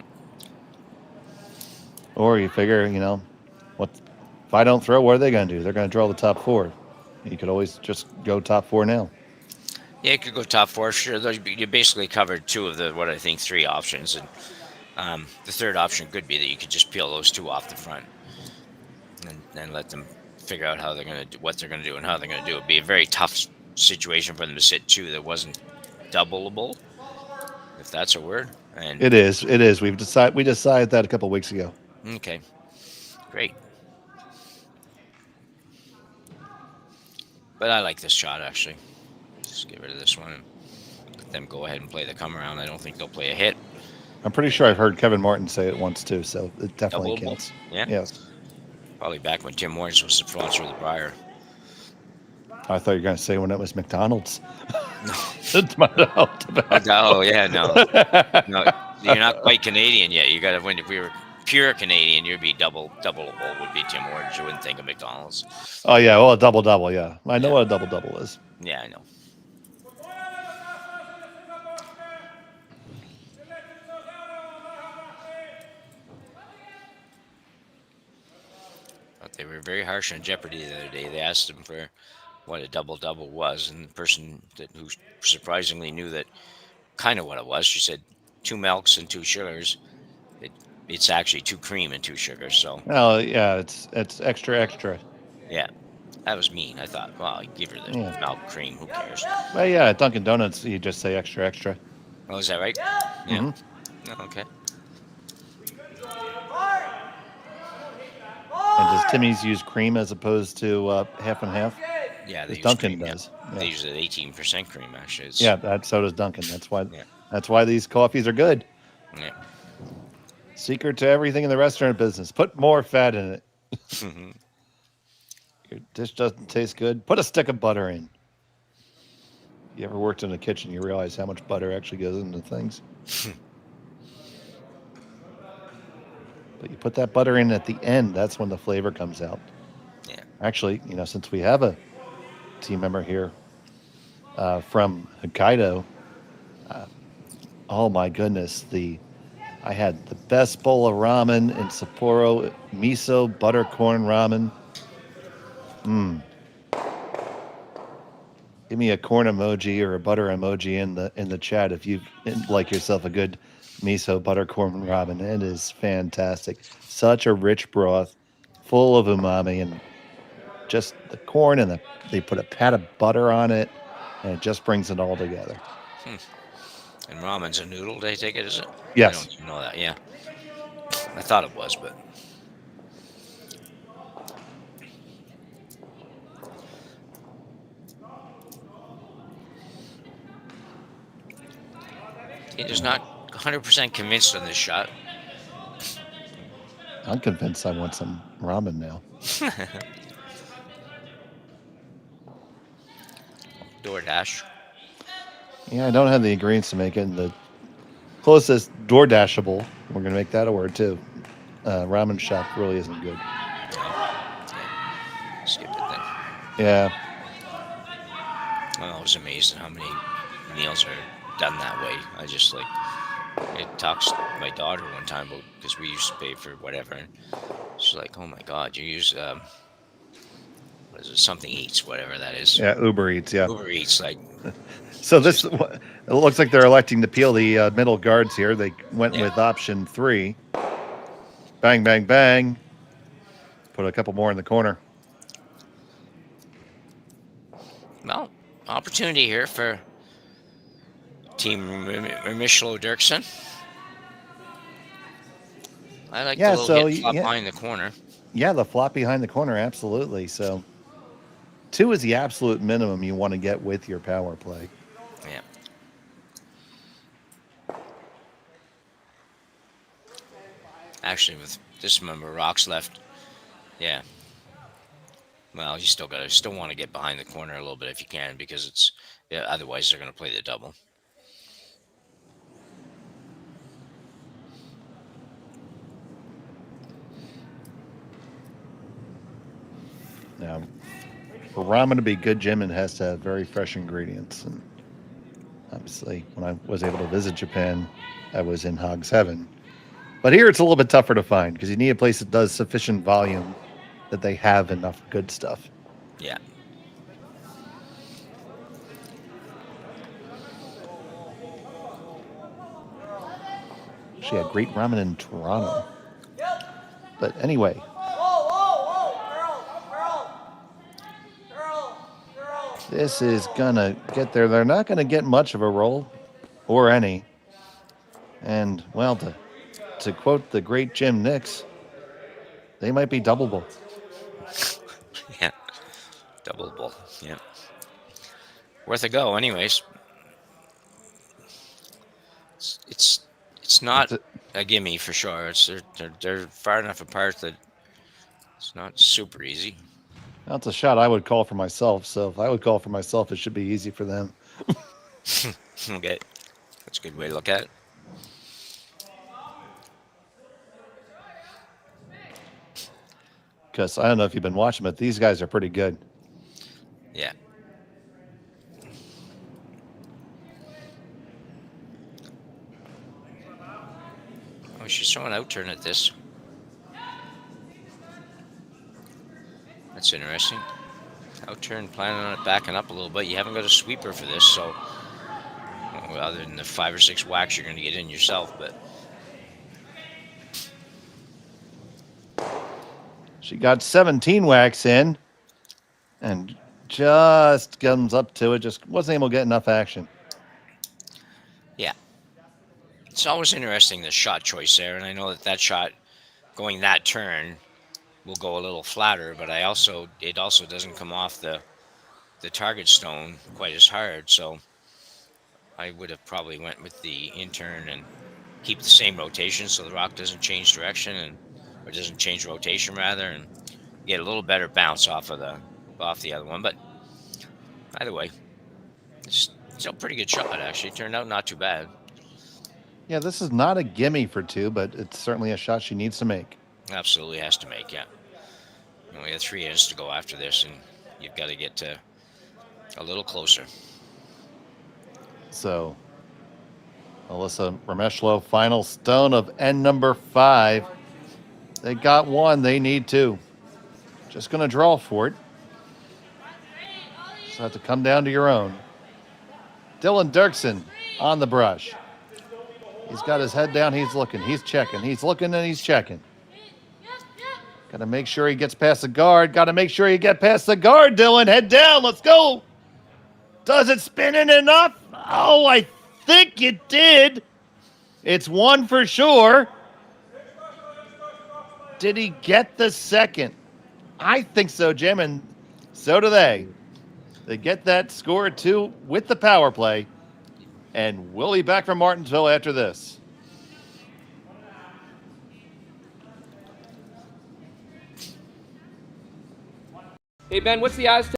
Or you figure, if I don't throw, what are they going to do? They're going to draw the top 4. You could always just go top 4 now. Yeah, you could go top 4. Sure, you basically covered 2 of the 3 options, and the third option could be that you could just peel those 2 off the front, and let them figure out how they're going to do, what they're going to do, and how they're going to do it. It'd be a very tough situation for them to sit 2 that wasn't doubleable, if that's a word. And It is. We decided that a couple of weeks ago. Okay, great. But I like this shot, actually. Just get rid of this one and let them go ahead and play the come around. I don't think they'll play a hit. I'm pretty sure I've heard Kevin Martin say it once too, so it definitely Doubleable? counts. Yeah? Yes. Probably back when Tim Morris was the sponsor of the Briar. I thought you were going to say when it was McDonald's. No. Oh, yeah, no. No, you're not quite Canadian yet. You got to win. If we were pure Canadian, you'd be doubleable would be Tim Hortons. You wouldn't think of McDonald's. Oh, yeah. Well, a double-double, yeah. I know what a double-double is. Yeah, I know. But they were very harsh on Jeopardy the other day. They asked them for what a double-double was, and the person who surprisingly knew that kind of what it was, she said 2 milks and 2 sugars. It's actually 2 cream and 2 sugars. So. Oh yeah, it's extra. Yeah, that was mean. I thought, well, I give her the milk cream. Who cares? Well, yeah, at Dunkin' Donuts you just say extra. Oh, is that right? Yeah. Mm-hmm. Oh, okay. And does Timmy's use cream as opposed to half and half? Yeah, they As use Dunkin' cream, does. Yeah. They use 18% cream, actually. It's, Yeah, so does Dunkin'. Yeah. That's why these coffees are good. Yeah. Secret to everything in the restaurant business. Put more fat in it. Your dish doesn't taste good. Put a stick of butter in. You ever worked in a kitchen, you realize how much butter actually goes into things. But you put that butter in at the end, that's when the flavor comes out. Yeah. Actually, since we have a team member here from Hokkaido, oh my goodness, I had the best bowl of ramen in Sapporo, miso butter corn ramen. Give me a corn emoji or a butter emoji in the chat if you like yourself a good miso butter corn ramen. It is fantastic. Such a rich broth, full of umami, and just the corn and they put a pat of butter on it, and it just brings it all together. And ramen's a noodle, they take it, is it? Yes. I don't know that, yeah. I thought it was, but... He is not 100% convinced on this shot. I'm convinced I want some ramen now. DoorDash. Yeah, I don't have the ingredients to make it. And the closest DoorDashable, we're going to make that a word too, ramen shop really isn't good. Skip it then. Yeah. I was amazed at how many meals are done that way. I just it talks to my daughter one time because we used to pay for whatever, and she's like, "Oh my God, you use what is it? Something Eats, whatever that is." Yeah, Uber Eats. Yeah. Uber Eats, So it looks like they're electing to peel the middle guards here. They went with option 3. Bang, bang, bang. Put a couple more in the corner. Well, opportunity here for Team Remeshylo Derksen. I like the little hit flop behind the corner. Yeah, the flop behind the corner, absolutely. So 2 is the absolute minimum you want to get with your power play. Yeah. Actually, with this number of rocks left, yeah. Well, you still want to get behind the corner a little bit if you can, because otherwise they're going to play the double. Now, for ramen to be good, Jim, it has to have very fresh ingredients. And obviously, when I was able to visit Japan, I was in Hog's Heaven. But here it's a little bit tougher to find because you need a place that does sufficient volume that they have enough good stuff. Yeah. She had great ramen in Toronto. But anyway. This is going to get there. They're not going to get much of a roll or any. And, well, to quote the great Jim Nix, they might be doubleable. Yeah. Doubleable. Yeah. Worth a go, anyways. It's not a gimme for sure. They're far enough apart that it's not super easy. That's a shot I would call for myself. So if I would call for myself, it should be easy for them. Okay. That's a good way to look at it. Because I don't know if you've been watching, but these guys are pretty good. Yeah. Oh, she's throwing out turn at this. That's interesting. Out turn, planning on it backing up a little bit. You haven't got a sweeper for this, so well, other than the 5 or 6 whacks you're going to get in yourself, but she got 17 whacks in and just comes up to it. Just wasn't able to get enough action. yeah. It's always interesting, the shot choice there, and I know that shot going that turn will go a little flatter, but it also doesn't come off the target stone quite as hard. So I would have probably went with the intern and keep the same rotation so the rock doesn't change direction or doesn't change rotation rather, and get a little better bounce off the other one. But either way, it's still a pretty good shot actually. Turned out not too bad. Yeah, this is not a gimme for 2, but it's certainly a shot she needs to make. Absolutely has to make, yeah. You only have 3 ends to go after this, and you've got to get to a little closer. So, Alyssa Remeshylo, final stone of end number 5. They got 1. They need 2. Just going to draw for it. Just have to come down to your own. Dylan Derksen on the brush. He's got his head down. He's looking. He's checking. He's looking and he's checking. Got to make sure he gets past the guard. Got to make sure you get past the guard, Dylan. Head down. Let's go. Does it spin in enough? Oh, I think it did. It's 1 for sure. Did he get the second? I think so, Jim, and so do they. They get that score 2 with the power play. And we'll be back from Martensville after this. Hey, Ben, what's the Aztec?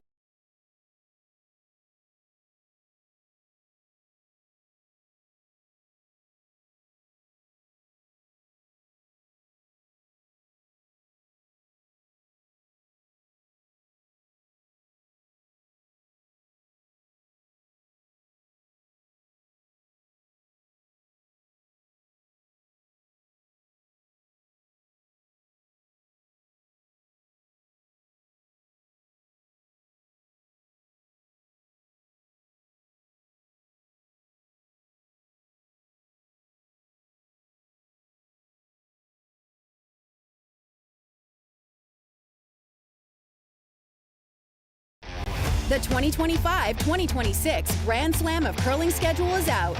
The 2025-2026 Grand Slam of Curling schedule is out,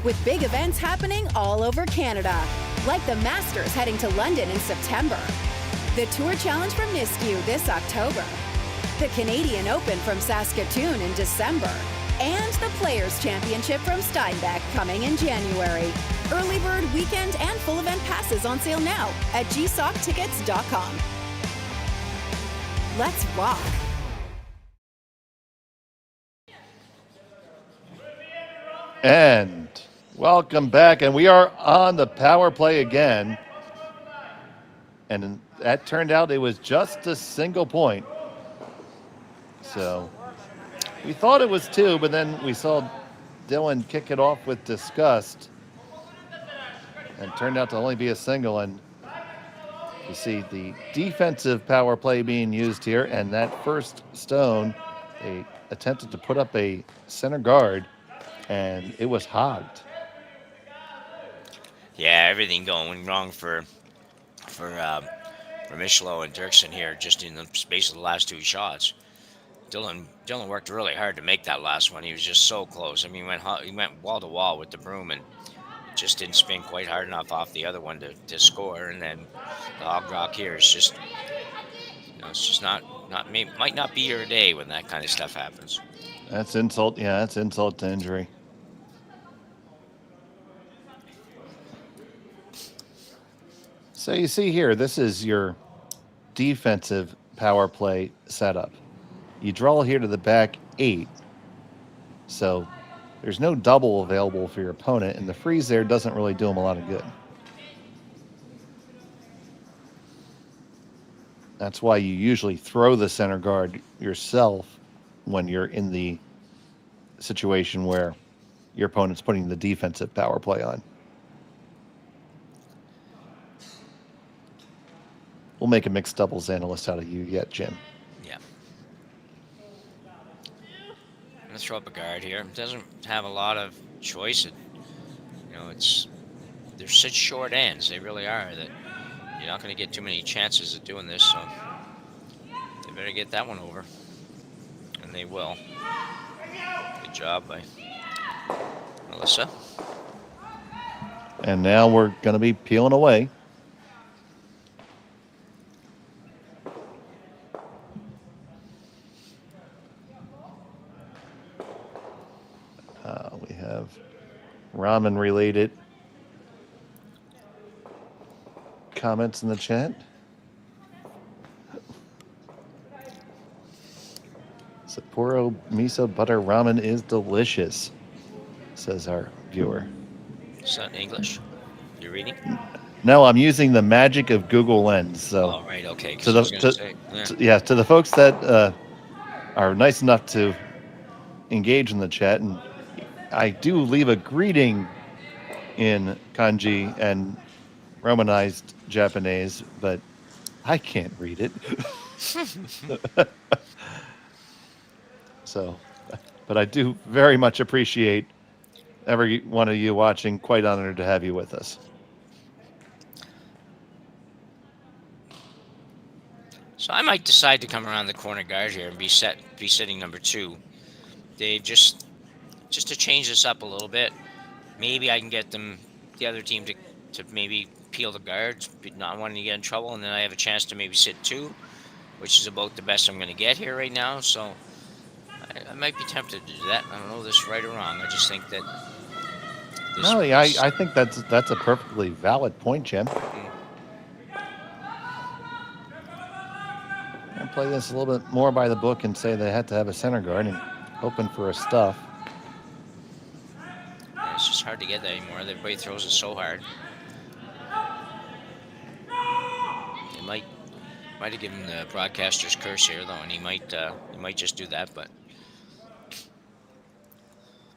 with big events happening all over Canada, like the Masters heading to London in September, the Tour Challenge from Nisku this October, the Canadian Open from Saskatchewan in December, and the Players' Championship from Steinbeck coming in January. Early bird weekend and full event passes on sale now at gsocktickets.com. Let's rock! And welcome back. And we are on the power play again. And that turned out it was just a single point. So we thought it was 2, but then we saw Dylan kick it off with disgust. And it turned out to only be a single. And you see the defensive power play being used here. And that first stone, they attempted to put up a center guard, and it was hogged. Yeah, everything going wrong for Remeshylo and Derksen here, just in the space of the last 2 shots. Dylan worked really hard to make that last one. He was just so close. I mean, he went wall to wall with the broom, and it just didn't spin quite hard enough off the other one to score. And then the hog rock here is just, it's just might not be your day when that kind of stuff happens. That's insult. Yeah, that's insult to injury. So you see here, this is your defensive power play setup. You draw here to the back 8. So there's no double available for your opponent, and the freeze there doesn't really do them a lot of good. That's why you usually throw the center guard yourself when you're in the situation where your opponent's putting the defensive power play on. We'll make a mixed doubles analyst out of you yet, Jim. Yeah. I'm going to throw up a guard here. It doesn't have a lot of choice. They're such short ends. They really are, that you're not going to get too many chances of doing this, so they better get that one over. And they will. Good job by Melissa. And now we're going to be peeling away. ramen related comments in the chat. Sapporo miso butter ramen is delicious, says our viewer. Is that English? You're reading? No, I'm using the magic of Google Lens. So, Oh, right, okay. to Because I was going to say, yeah. to the folks that are nice enough to engage in the chat, and I do leave a greeting in kanji and Romanized Japanese, but I can't read it. So, but I do very much appreciate every one of you watching. Quite honored to have you with us. So I might decide to come around the corner guard here and be sitting number 2. Dave, just to change this up a little bit. Maybe I can get the other team to maybe peel the guards, not wanting to get in trouble, and then I have a chance to maybe sit 2, which is about the best I'm going to get here right now. So I might be tempted to do that. I don't know if this is right or wrong. I just think that. No, I think that's a perfectly valid point, Jim. I play this a little bit more by the book and say they had to have a center guard and hoping for a stuff. Yeah, it's just hard to get that anymore. Everybody throws it so hard. It might have given the broadcaster's curse here though, and he might just do that. But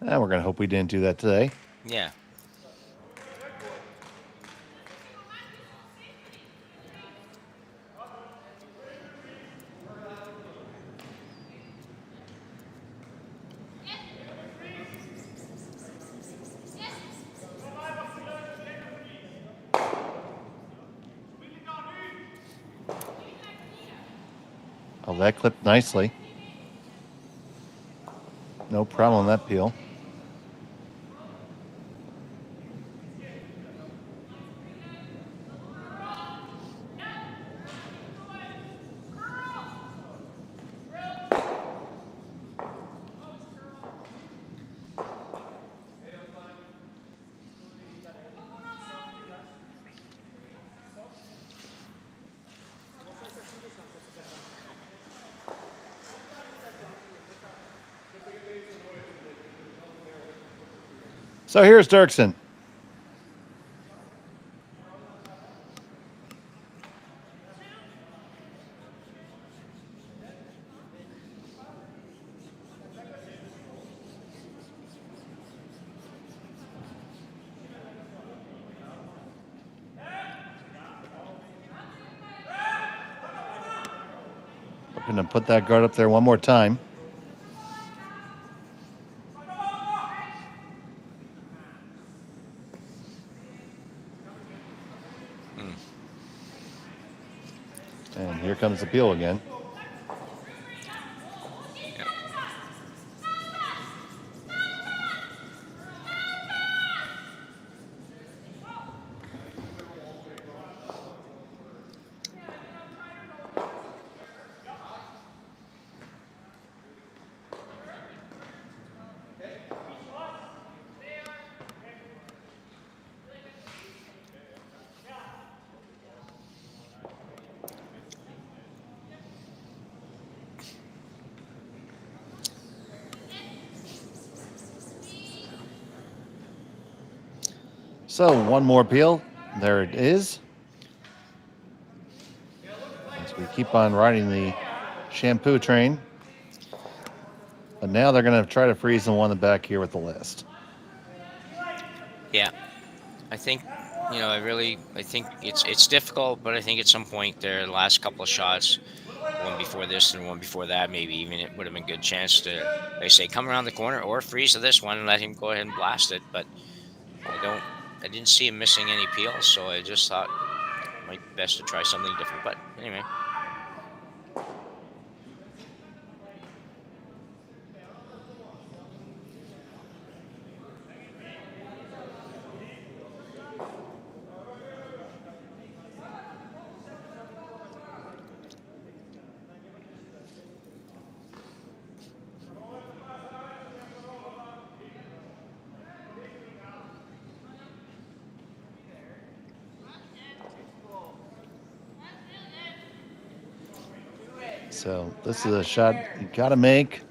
we're gonna hope we didn't do that today. yeah. Oh, that clipped nicely. No problem on that peel. So here's Derksen. Looking to put that guard up there one more time. And here comes the peel again. So one more peel. There it is. As we keep on riding the shampoo train. But now they're going to try to freeze the one in the back here with the list. Yeah. I think, I think it's difficult, but I think at some point there, the last couple of shots, one before this and one before that, maybe even it would have been a good chance to, they say, come around the corner or freeze to this one and let him go ahead and blast it. But I didn't see him missing any peels, so I just thought it might be best to try something different. But anyway. So this is a shot you gotta make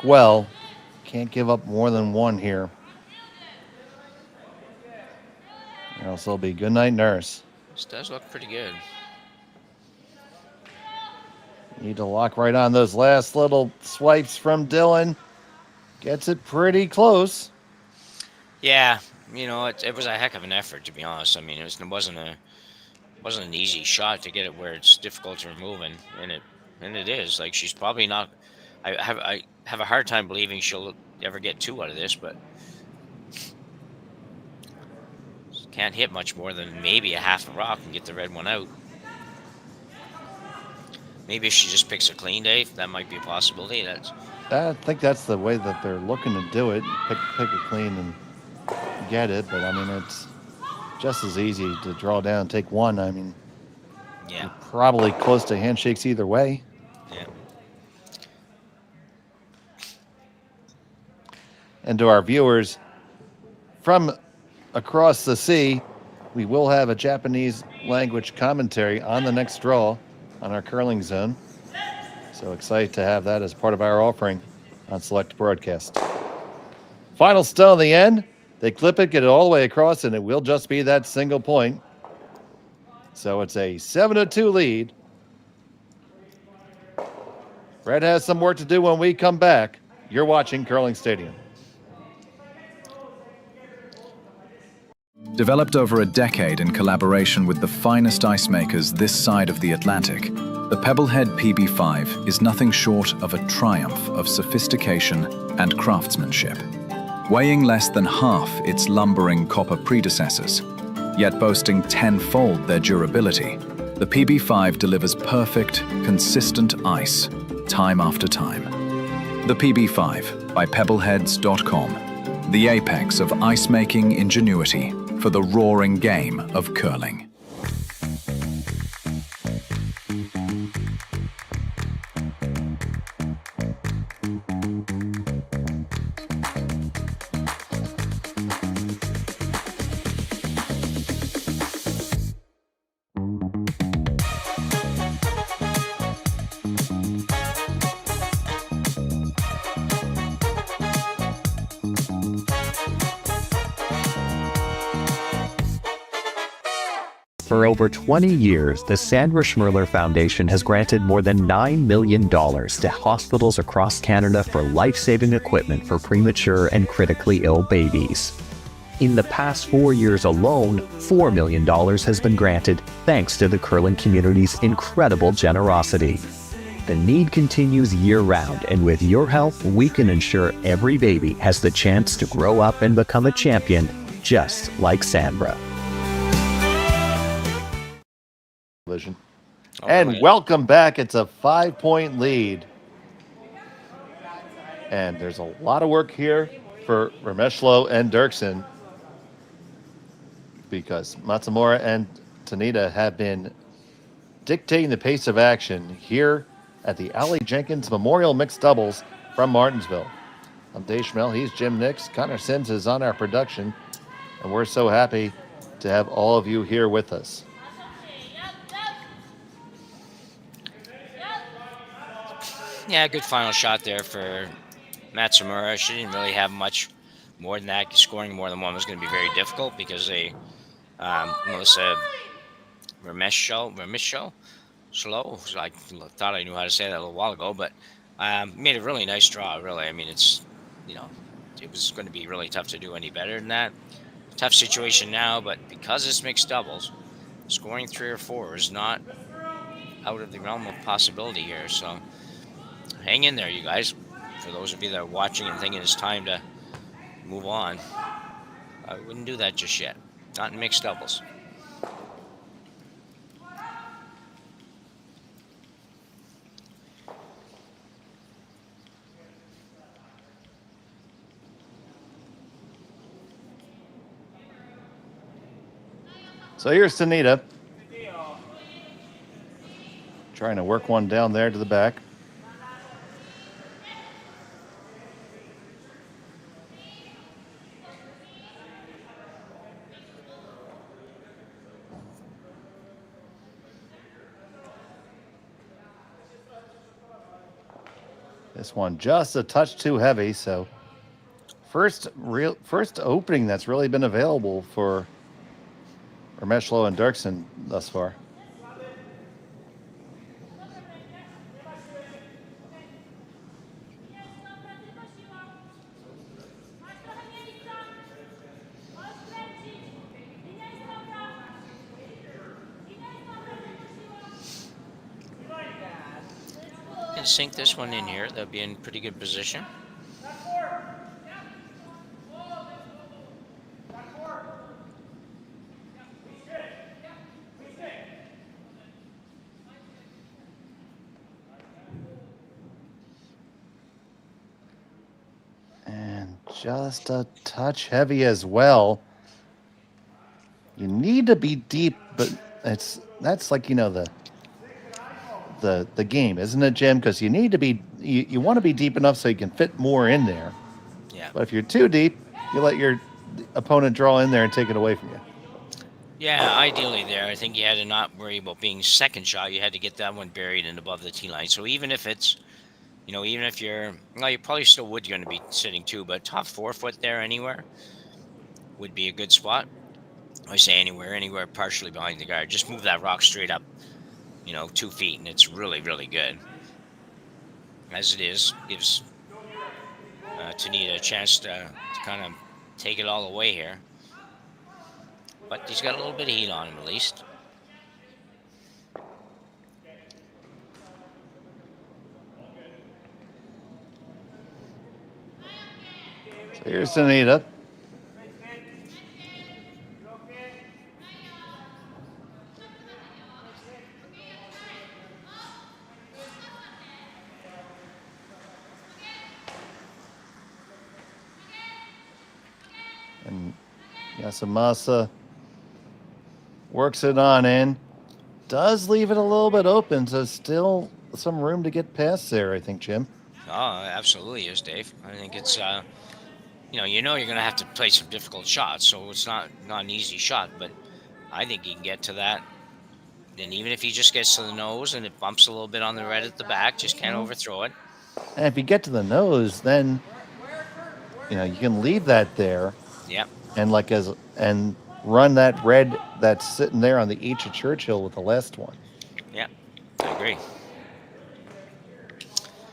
well. Can't give up more than one here. Or else it'll be good night, nurse. This does look pretty good. Need to lock right on those last little swipes from Dylan. Gets it pretty close. Yeah, it was a heck of an effort, to be honest. I mean, it wasn't an easy shot to get it where it's difficult to remove, and it is. Like, she's probably not. I have a hard time believing she'll ever get two out of this, but can't hit much more than maybe a half a rock and get the red one out. Maybe if she just picks a clean day, that might be a possibility. I think that's the way that they're looking to do it. Pick it clean and get it, but I mean, it's just as easy to draw down, take one. I mean, yeah, probably close to handshakes either way. Yeah. And to our viewers from across the sea, we will have a Japanese language commentary on the next draw on our curling zone. So excited to have that as part of our offering on Select Broadcast. Final stone in the end. They clip it, get it all the way across, and it will just be that single point. So it's a 7-2 lead. Red has some work to do when we come back. You're watching Curling Stadium. Developed over a decade in collaboration with the finest ice makers this side of the Atlantic, the Pebblehead PB5 is nothing short of a triumph of sophistication and craftsmanship. Weighing less than half its lumbering copper predecessors, yet boasting tenfold their durability, the PB5 delivers perfect, consistent ice, time after time. The PB5 by Pebbleheads.com, the apex of ice-making ingenuity for the roaring game of curling. For over 20 years, the Sandra Schmirler Foundation has granted more than $9 million to hospitals across Canada for life-saving equipment for premature and critically ill babies. In the past 4 years alone, $4 million has been granted thanks to the curling community's incredible generosity. The need continues year-round, and with your help, we can ensure every baby has the chance to grow up and become a champion, just like Sandra. And welcome back. It's a 5-point lead. And there's a lot of work here for Remeshylo and Derksen because Matsumura and Tanida have been dictating the pace of action here at the Aly Jenkins Memorial Mixed Doubles from Martensville. I'm Dave Schmel. He's Jim Nix. Connor Sims is on our production. And we're so happy to have all of you here with us. Yeah, good final shot there for Matsumura. She didn't really have much more than that. Scoring more than one was going to be very difficult because Melissa Remeshylo, I thought I knew how to say that a little while ago, but made a really nice draw, really. I mean, it was going to be really tough to do any better than that. Tough situation now, but because it's mixed doubles, scoring 3 or 4 is not out of the realm of possibility here, so hang in there, you guys. For those of you that are watching and thinking it's time to move on, I wouldn't do that just yet. Not in mixed doubles. So here's Tanida. Trying to work one down there to the back. This one just a touch too heavy, so first opening that's really been available for Remeshylo and Derksen thus far. Can sink this one in here. That'll be in pretty good position. And just a touch heavy as well. You need to be deep, but that's like, you know, the game, isn't it, Jim? Because you need to be, you want to be deep enough so you can fit more in there. Yeah. But if you're too deep, you let your opponent draw in there and take it away from you. Yeah, ideally there. I think you had to not worry about being second shot. You had to get that one buried and above the tee line. So even if it's, you know, even if you're, well, you probably still would going to be sitting too, but top 4 foot there anywhere would be a good spot. I say anywhere partially behind the guard. Just move that rock straight up, you know, 2 feet, and it's really, really good. As it is, gives Tanida a chance to kind of take it all away here. But he's got a little bit of heat on him, at least. So here's Tanida. And Yasumasa works it on in. Does leave it a little bit open, so still some room to get past there, I think, Jim. Oh, absolutely is, Dave. I think it's, you know you're going to have to play some difficult shots, so it's not an easy shot, but I think he can get to that. And even if he just gets to the nose and it bumps a little bit on the red at the back, just can't overthrow it. And if you get to the nose, then, you know, you can leave that there. Yep. And run that red that's sitting there on the H of Churchill with the last one. Yeah, I agree.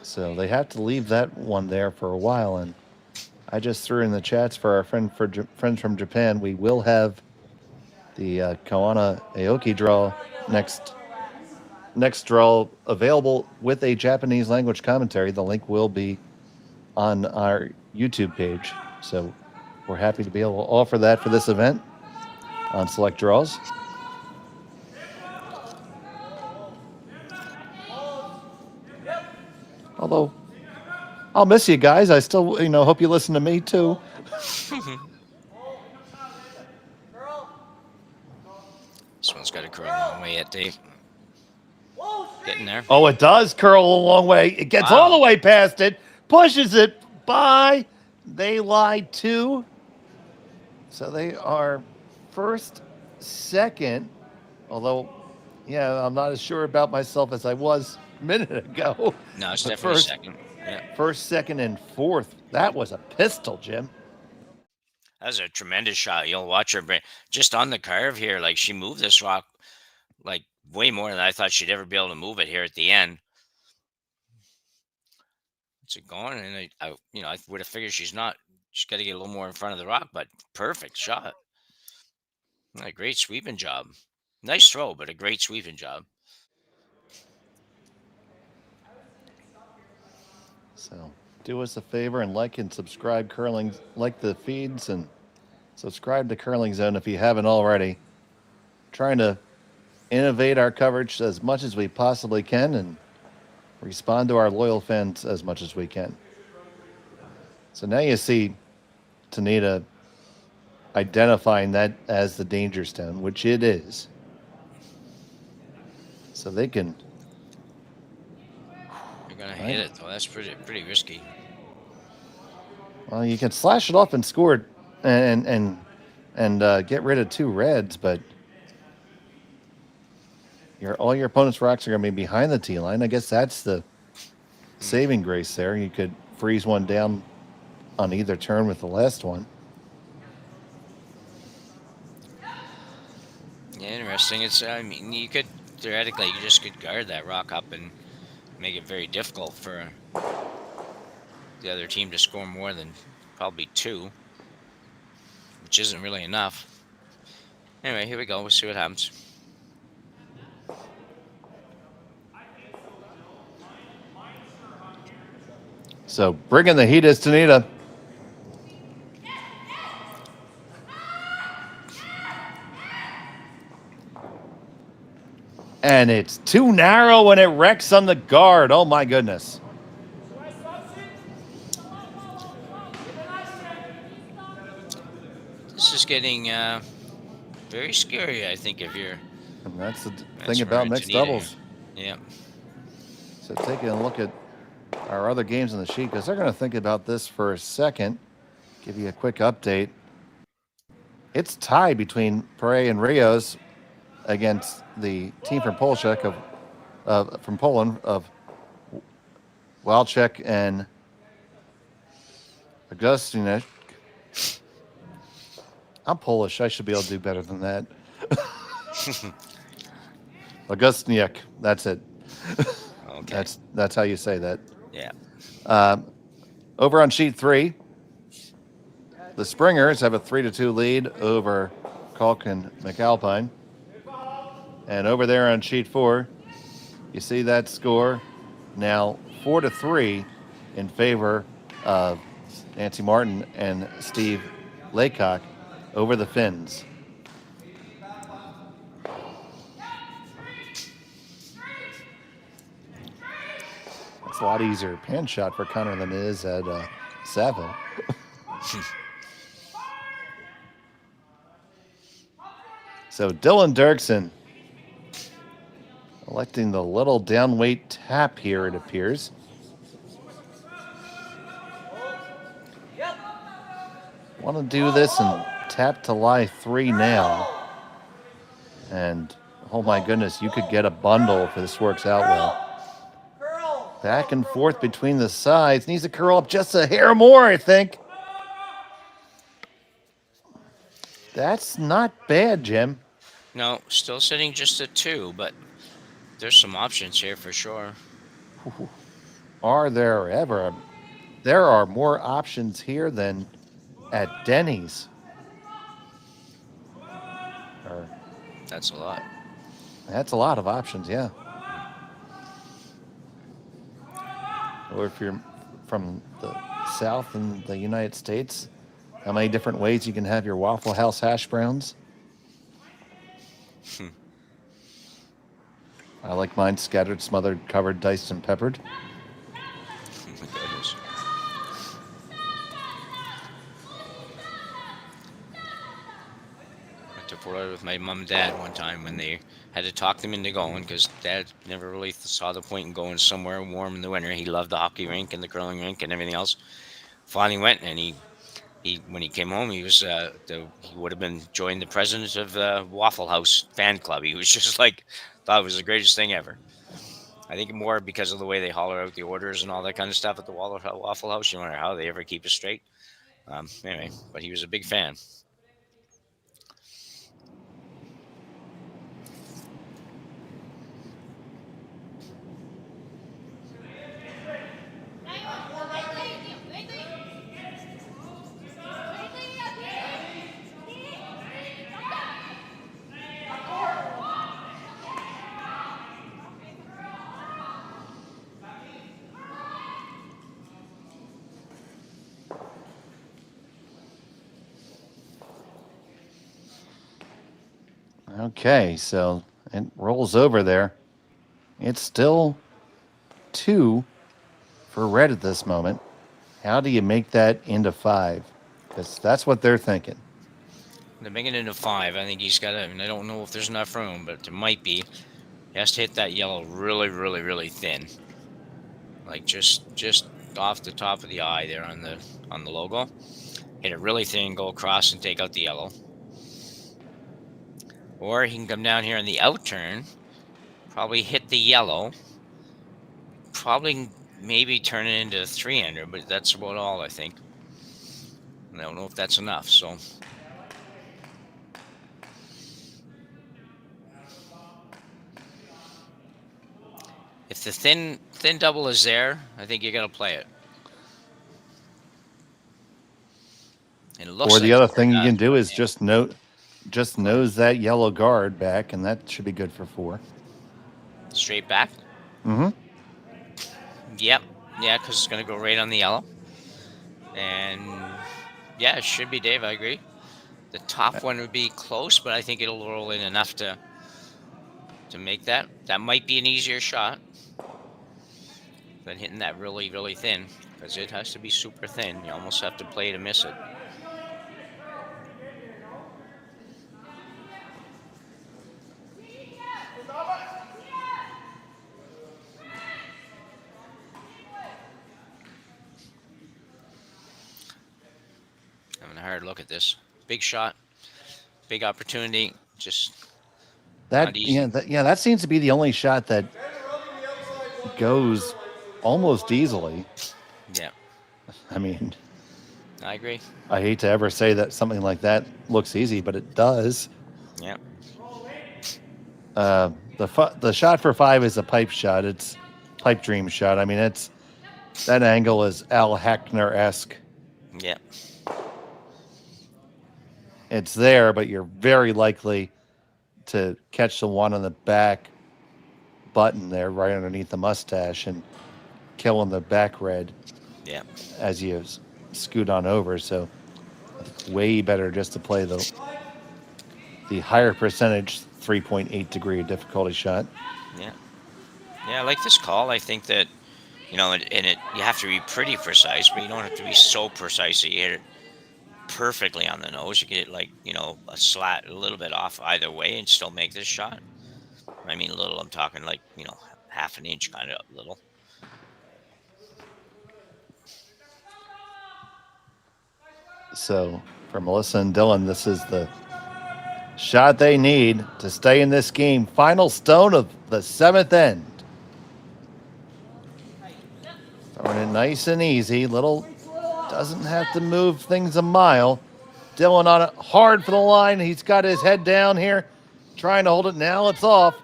So they have to leave that one there for a while. And I just threw in the chats for our friends from Japan. We will have the Kawana Aoki draw next draw available with a Japanese language commentary. The link will be on our YouTube page. So we're happy to be able to offer that for this event on select draws. Although, I'll miss you guys. I still, you know, hope you listen to me too. This one's got to curl a long way yet, Dave. Getting there. Oh, it does curl a long way. It gets all the way past it, pushes it by. They lied too. So they are first, second, although, yeah, I'm not as sure about myself as I was a minute ago. No, it's definitely second. Yeah. First, second, and fourth. That was a pistol, Jim. That was a tremendous shot. You'll watch her just on the carve here. Like, she moved this rock like way more than I thought she'd ever be able to move it here at the end. What's it going? And I would have figured she's got to get a little more in front of the rock, but perfect shot. A great sweeping job. Nice throw, but a great sweeping job. So do us a favor and like and subscribe like the feeds and subscribe to Curling Zone if you haven't already. Trying to innovate our coverage as much as we possibly can and respond to our loyal fans as much as we can. So now you see Tanida identifying that as the danger stone, which it is. So they can. You're gonna hit it though. That's pretty risky. Well, you can slash it off and score it and get rid of 2 reds, but all your opponent's rocks are going to be behind the tee line. I guess that's the saving grace there. You could freeze one down on either turn with the last one. Yeah, interesting. It's, I mean, you could, theoretically, you just could guard that rock up and make it very difficult for the other team to score more than probably 2, which isn't really enough. Anyway, here we go. We'll see what happens. So bringing the heat is Tanida. And it's too narrow and it wrecks on the guard. Oh my goodness. This is getting very scary, I think, if you're... And that's the thing about mixed doubles. Yeah. So taking a look at our other games on the sheet, because they're going to think about this for a second. Give you a quick update. It's tied between Pare and Rios against the team from Polczek from Poland of Walczek and Augustinek. I'm Polish. I should be able to do better than that. Augustinek. That's it. Okay. That's how you say that. Yeah. Over on sheet 3, the Springers have a 3-2 lead over Kalk and McAlpine. And over there on sheet 4, you see that score now 4-3 in favor of Nancy Martin and Steve Laycock over the Finns. It's a lot easier pan shot for Connor than it is at Saville. So Dylan Derksen electing the little downweight tap here, it appears. Want to do this and tap to lie 3 now. And oh my goodness, you could get a bundle if this works out well. Back and forth between the sides. Needs to curl up just a hair more, I think. That's not bad, Jim. No, still sitting just at 2, but there's some options here for sure. Are there ever? There are more options here than at Denny's. That's a lot. That's a lot of options, yeah. Or if you're from the South in the United States, how many different ways you can have your Waffle House hash browns? I like mine scattered, smothered, covered, diced, and peppered. Oh my goodness. Went to Florida with my mom and dad one time when they had to talk them into going because Dad never really saw the point in going somewhere warm in the winter. He loved the hockey rink and the curling rink and everything else. Finally went, and he when he came home, he was he would have been joined the president of the Waffle House fan club. He was just like, thought it was the greatest thing ever. I think more because of the way they holler out the orders and all that kind of stuff at the Waffle House. You wonder how they ever keep it straight. Anyway, but he was a big fan. Okay, so it rolls over there. It's still 2 for red at this moment. How do you make that into 5? Because that's what they're thinking. To make it into 5, I think he's got to, and I don't know if there's enough room, but there might be. He has to hit that yellow really, really, really thin. Like just off the top of the eye there on the logo. Hit it really thin, go across and take out the yellow. Or he can come down here on the out turn, probably hit the yellow, probably maybe turn it into a 3-hander, but that's about all, I think. I don't know if that's enough, so. If the thin double is there, I think you got to play it. And it looks Or the like other thing you can do is just nose that yellow guard back, and that should be good for 4. Straight back? Mm-hmm. Yep. Yeah, because it's going to go right on the yellow. And yeah, it should be Dave. I agree. The top one would be close, but I think it'll roll in enough to make that. That might be an easier shot than hitting that really, really thin, because it has to be super thin. You almost have to play to miss it. Having a hard look at this. Big shot, big opportunity. Just That not easy. that seems to be the only shot that goes almost easily. Yeah, I mean, I agree. I hate to ever say that something like that looks easy, but it does. Yeah. The shot for 5 is a pipe shot. It's pipe dream shot. I mean, that angle is Al Hackner-esque. Yeah. It's there, but you're very likely to catch the one on the back button there, right underneath the mustache, and killing the back red. Yeah. As you scoot on over. So it's way better just to play the higher percentage 3.8 degree difficulty shot. Yeah. Yeah, I like this call. I think that, you have to be pretty precise, but you don't have to be so precise that you hit it perfectly on the nose. You get it a little bit off either way and still make this shot. I mean, little, I'm talking half an inch kind of little. So for Melissa and Dylan, this is the shot they need to stay in this game. Final stone of the 7th end. Throwing it nice and easy. Little doesn't have to move things a mile. Dylan on it hard for the line. He's got his head down here, trying to hold it. Now it's off.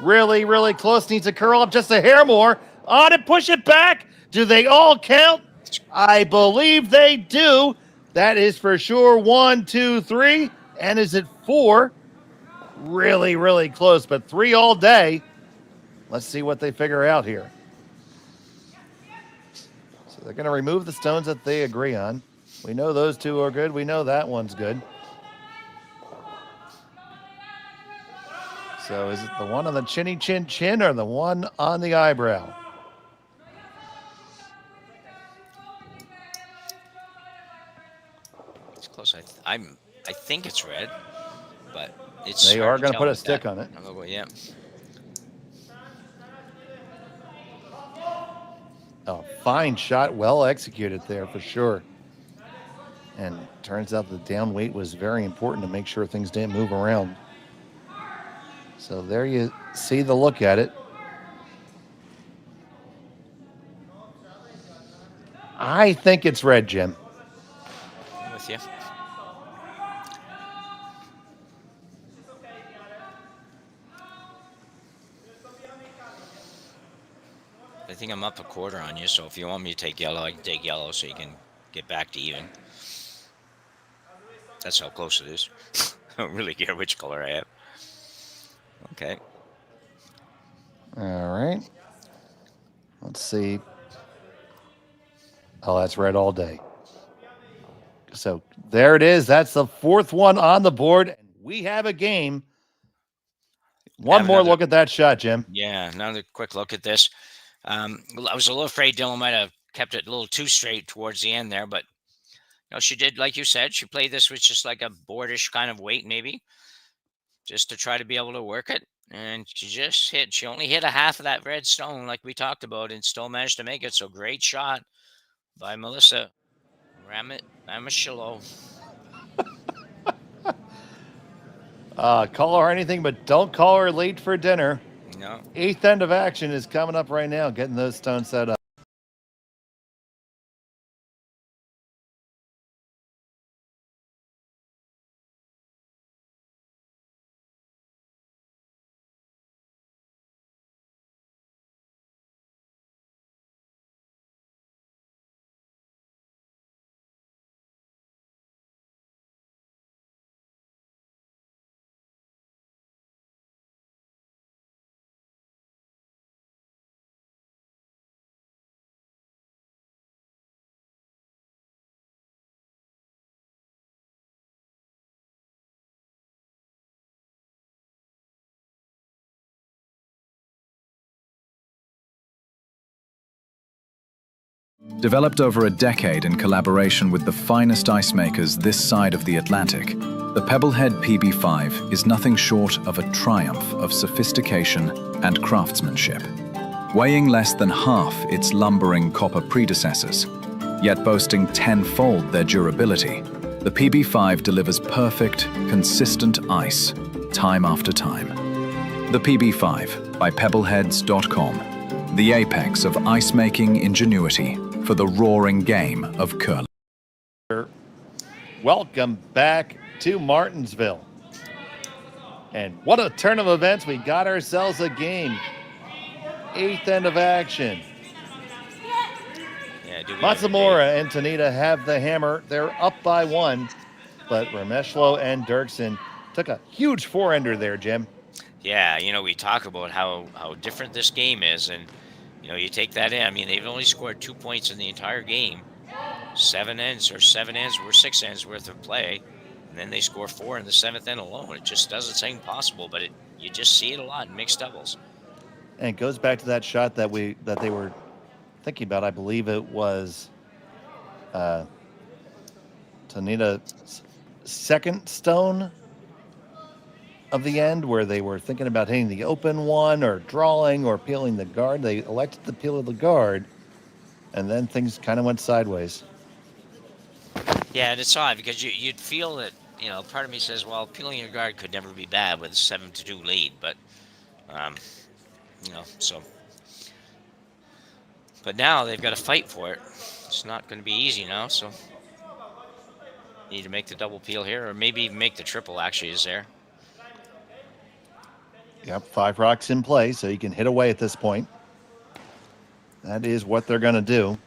Really, really close. Needs to curl up just a hair more. On it, push it back. Do they all count? I believe they do. That is for sure 1, 2, 3. And is it 4? Really, really close, but 3 all day. Let's see what they figure out here. So they're going to remove the stones that they agree on. We know those 2 are good. We know that one's good. So is it the one on the chinny chin chin or the one on the eyebrow? It's close. I think it's red, but it's. They are going to put a stick on it. Yeah. Oh, fine shot, well executed there for sure. And turns out the down weight was very important to make sure things didn't move around. So there you see the look at it. I think it's red, Jim. I'm with you. I think I'm up a quarter on you, so if you want me to take yellow, I can take yellow so you can get back to even. That's how close it is. I don't really care which color I have. Okay. All right. Let's see. Oh, that's red all day. So there it is. That's the 4th one on the board. We have a game. One more look at that shot, Jim. Yeah, another quick look at this. I was a little afraid Dylan might have kept it a little too straight towards the end there, but she did, like you said, she played this with just like a boardish kind of weight, maybe, just to try to be able to work it. And she only hit a half of that red stone, like we talked about, and still managed to make it. So great shot by Melissa Remeshylo. Call her anything, but don't call her late for dinner. No. 8th end of action is coming up right now, getting those stones set up. Developed over a decade in collaboration with the finest ice makers this side of the Atlantic, the Pebblehead PB5 is nothing short of a triumph of sophistication and craftsmanship. Weighing less than half its lumbering copper predecessors, yet boasting tenfold their durability, the PB5 delivers perfect, consistent ice, time after time. The PB5 by Pebbleheads.com, the apex of ice-making ingenuity for the roaring game of curling. Welcome back to Martensville. And what a turn of events. We got ourselves a game. 8th end of action. Yeah, Matsumura and Tanida have the hammer. They're up by 1, but Remeshylo and Derksen took a huge 4-ender there, Jim. Yeah, we talk about how different this game is, and you take that in. I mean, they've only scored 2 points in the entire game. 7 ends or 6 ends worth of play, and then they score 4 in the 7th end alone. It just doesn't seem possible, but you just see it a lot in mixed doubles. And it goes back to that shot that they were thinking about. I believe it was Tanida's second stone of the end, where they were thinking about hitting the open one or drawing or peeling the guard. They elected to peel the guard, and then things kind of went sideways. Yeah, and it's odd because you'd feel that, part of me says, well, peeling your guard could never be bad with a 7-2 lead, but so. But now they've got to fight for it. It's not going to be easy now, so need to make the double peel here, or maybe even make the triple. Actually, is there? Yep, 5 rocks in play, so you can hit away at this point. That is what they're going to do.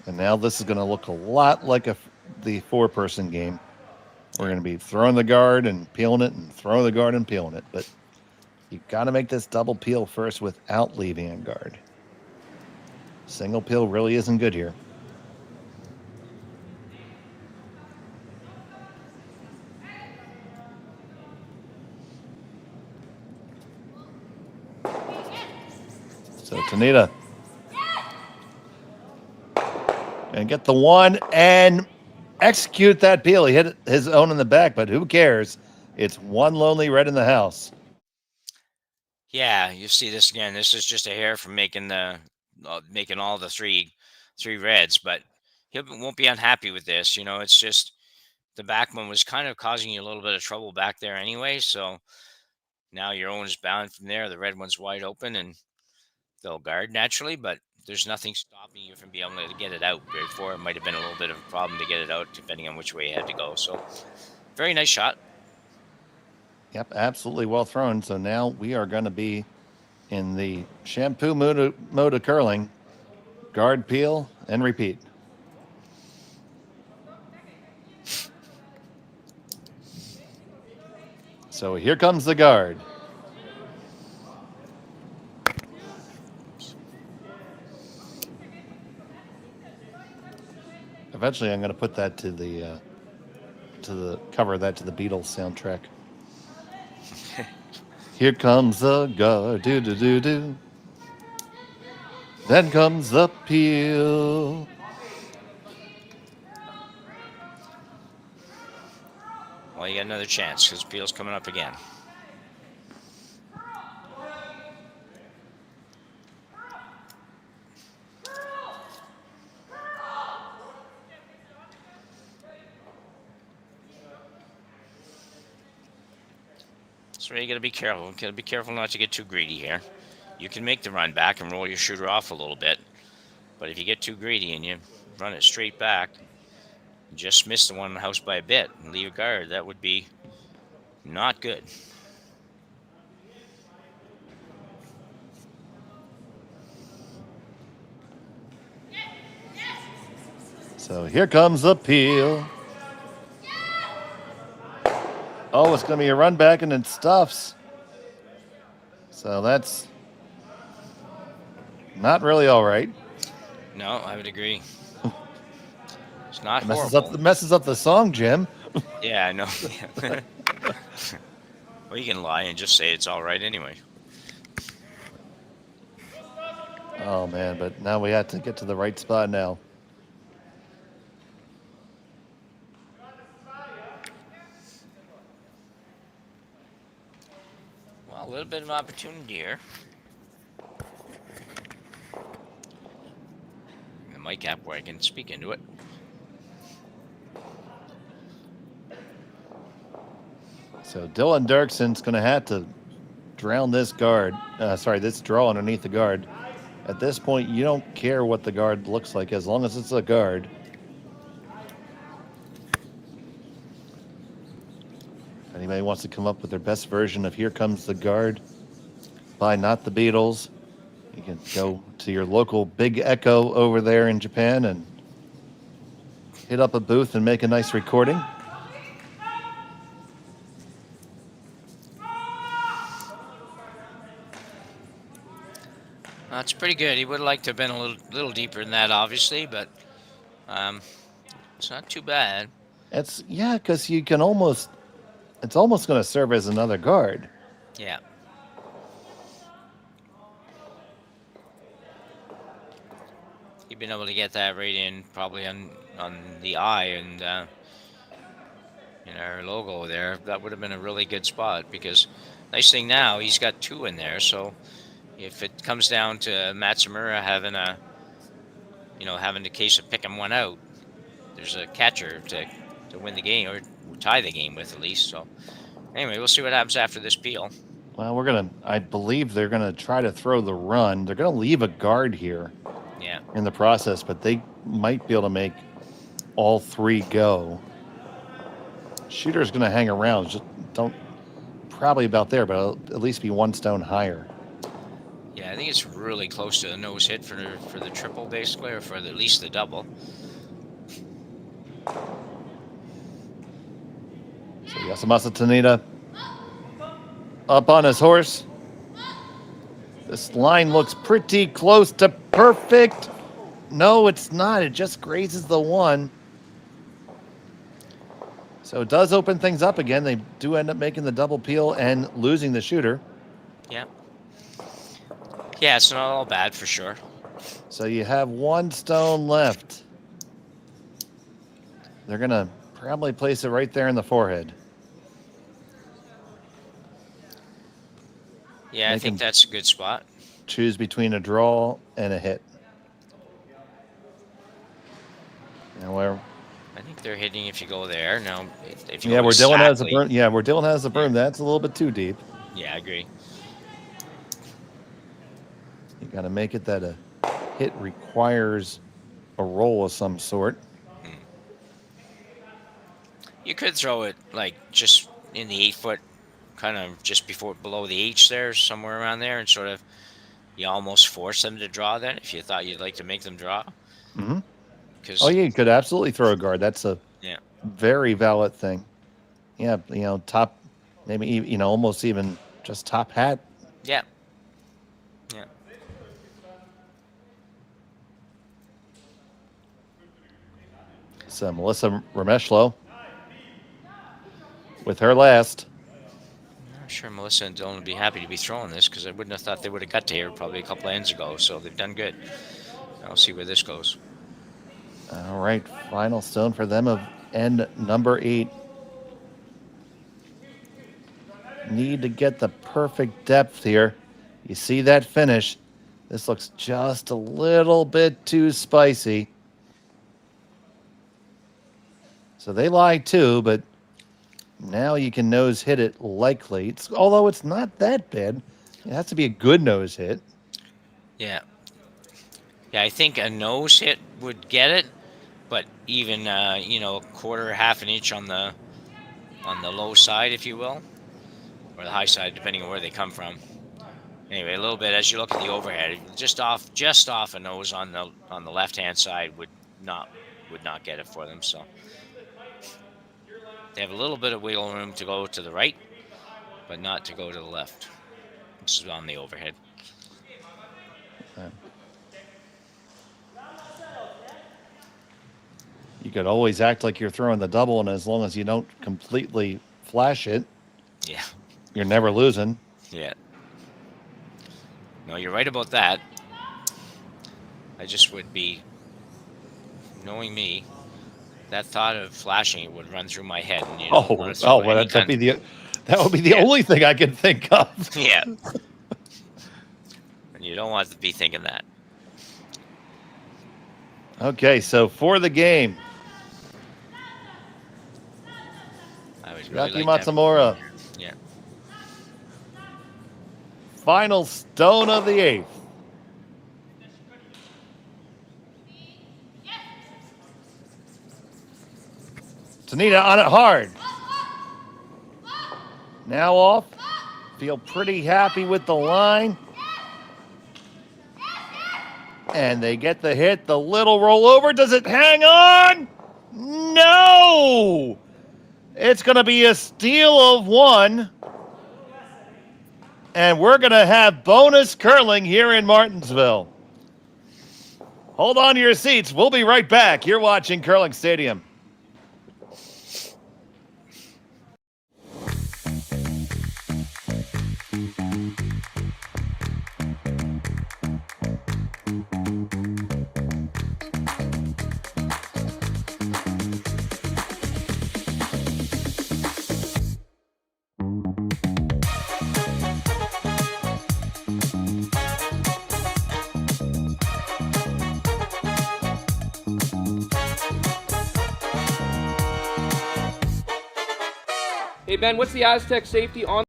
And now this is going to look a lot like the 4-person game. We're going to be throwing the guard and peeling it, and throwing the guard and peeling it. But you've got to make this double peel first without leaving a guard. Single peel really isn't good here. So Tanida. And get the 1 and execute that peel. He hit his own in the back, but who cares? It's 1 lonely red in the house. Yeah, you see this again. This is just a hair from making all the three reds, but he won't be unhappy with this. It's just the back one was kind of causing you a little bit of trouble back there anyway. So now your own is bound from there. The red one's wide open, and they'll guard naturally, but there's nothing stopping you from being able to get it out. Before, it might have been a little bit of a problem to get it out, depending on which way you had to go. So very nice shot. Yep, absolutely well thrown. So now we are going to be in the shampoo mode of curling. Guard, peel, and repeat. So here comes the guard. Eventually, I'm going to put that to the cover that to the Beatles soundtrack. Here comes the guard, do do do do. Then comes the peel. Well, you got another chance because peel's coming up again. So you got to be careful. You got to be careful not to get too greedy here. You can make the run back and roll your shooter off a little bit, but if you get too greedy and you run it straight back, just miss the one in the house by a bit and leave a guard, that would be not good. So here comes the peel. Oh, it's going to be a run back and it stuffs. So that's not really all right. No, I would agree. It's not horrible. Messes up the song, Jim. Yeah, I know. Well, you can lie and just say it's all right anyway. Oh, man, but now we have to get to the right spot now. Well, a little bit of opportunity here. The mic app where I can speak into it. So Dylan Derksen's going to have to drown this guard. This draw underneath the guard. At this point, you don't care what the guard looks like as long as it's a guard. If anybody wants to come up with their best version of Here Comes the Guard by Not the Beatles, you can go to your local Big Echo over there in Japan and hit up a booth and make a nice recording. That's pretty good. He would have liked to have been a little deeper than that, obviously, but it's not too bad. Because you can it's almost going to serve as another guard. Yeah. You've been able to get that right in, probably on the eye and in our logo there. That would have been a really good spot because nice thing now he's got 2 in there, so. If it comes down to Matsumura having the case of picking one out, there's a catcher to win the game or tie the game with at least. So anyway, we'll see what happens after this peel. Well, I believe they're going to try to throw the run. They're going to leave a guard here in the process, but they might be able to make all 3 go. Shooter's going to hang around. Just probably about there, but it'll at least be 1 stone higher. Yeah, I think it's really close to a nose hit for the triple, basically, or for at least the double. So Yasumasa Tanida up on his horse. This line looks pretty close to perfect. No, it's not. It just grazes the 1. So it does open things up again. They do end up making the double peel and losing the shooter. Yeah. Yeah, it's not all bad for sure. So you have 1 stone left. They're going to probably place it right there in the forehead. Yeah, I think that's a good spot. Choose between a draw and a hit. And where? I think they're hitting if you go there. Now, if you where Dylan has the broom. where Dylan has the broom, that's a little bit too deep. Yeah, I agree. You got to make it that a hit requires a roll of some sort. You could throw it like just in the 8-foot, kind of just below the H there, somewhere around there, and sort of you almost force them to draw then if you thought you'd like to make them draw. Mm-hmm. You could absolutely throw a guard. That's a very valid thing. Yeah, top, maybe almost even just top hat. Yeah. Yeah. So Melissa Remeshylo with her last. I'm sure Melissa and Dylan would be happy to be throwing this because I wouldn't have thought they would have got to here probably a couple of ends ago. So they've done good. I'll see where this goes. All right, final stone for them of end number 8. Need to get the perfect depth here. You see that finish. This looks just a little bit too spicy. So they lie too, but now you can nose hit it likely. Although it's not that bad. It has to be a good nose hit. Yeah. Yeah, I think a nose hit would get it, but even a quarter, half an inch on the low side, if you will, or the high side, depending on where they come from. Anyway, a little bit as you look at the overhead, just off a nose on the left-hand side would not get it for them. So they have a little bit of wiggle room to go to the right, but not to go to the left. This is on the overhead. You could always act like you're throwing the double, and as long as you don't completely flash it, you're never losing. Yeah. No, you're right about that. I just would be, knowing me, that thought of flashing it would run through my head. And you don't want to throw Well, any that would kind be the Yeah. only thing I can think of. Yeah. And you don't want to be thinking that. Okay, so for the game, I would really Chiaki like to have- Matsumura, Yeah. final stone of the 8th. Tanida on it hard. Now off. Feel pretty happy with the line. And they get the hit. The little rollover. Does it hang on? No! It's going to be a steal of 1. And we're going to have bonus curling here in Martensville. Hold on to your seats. We'll be right back. You're watching Curling Stadium. Hey, Ben, what's the Aztec safety on?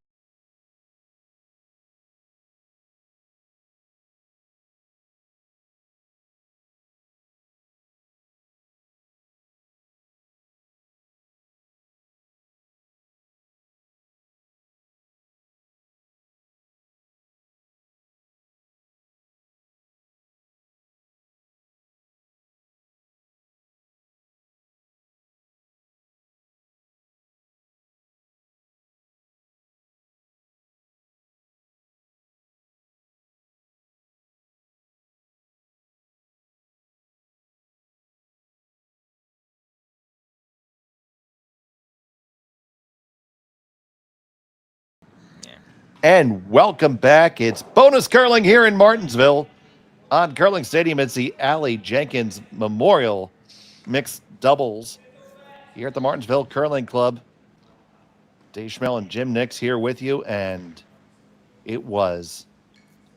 And welcome back. It's bonus curling here in Martensville. On Curling Stadium, it's the Aly Jenkins Memorial Mixed Doubles here at the Martensville Curling Club. Dave Schmel and Jim Nix here with you, and it was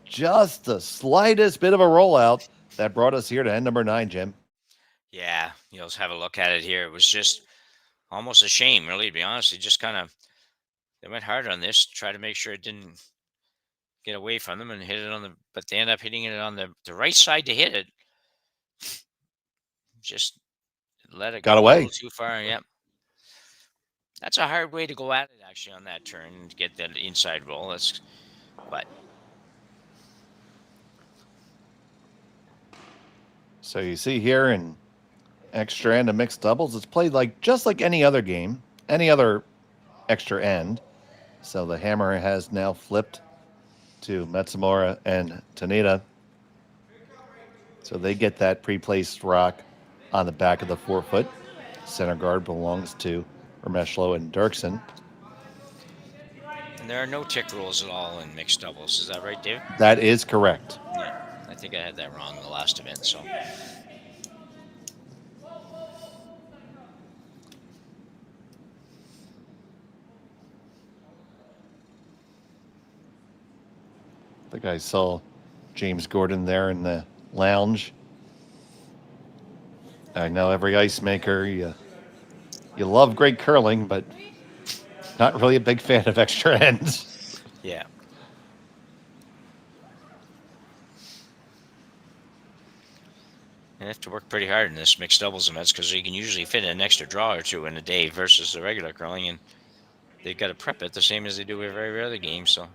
just the slightest bit of a rollout that brought us here to end number 9, Jim. Yeah. Let's have a look at it here. It was just almost a shame, really, to be honest. They just kind of, they went hard on this, try to make sure it didn't get away from them and hit it on the, but they end up hitting it on the right side to hit it. Just let it Got go away. a little too far. Yep. That's a hard way to go at it, actually, on that turn and get that inside roll. But So you see here in extra end of mixed doubles, it's played just like any other game, any other extra end. So the hammer has now flipped to Matsumura and Tanida. So they get that pre-placed rock on the back of the 4-foot. Center guard belongs to Remeshylo and Derksen. and there are no tick rules at all in mixed doubles. Is that right, Dave? That is correct. Yeah. I think I had that wrong in the last event. So I think I saw James Gordon there in the lounge. I know every ice maker, you love great curling, but not really a big fan of extra ends. yeah. You have to work pretty hard in this mixed doubles events because you can usually fit an extra draw or two in a day versus the regular curling, and they've got to prep it the same as they do with every other game. So,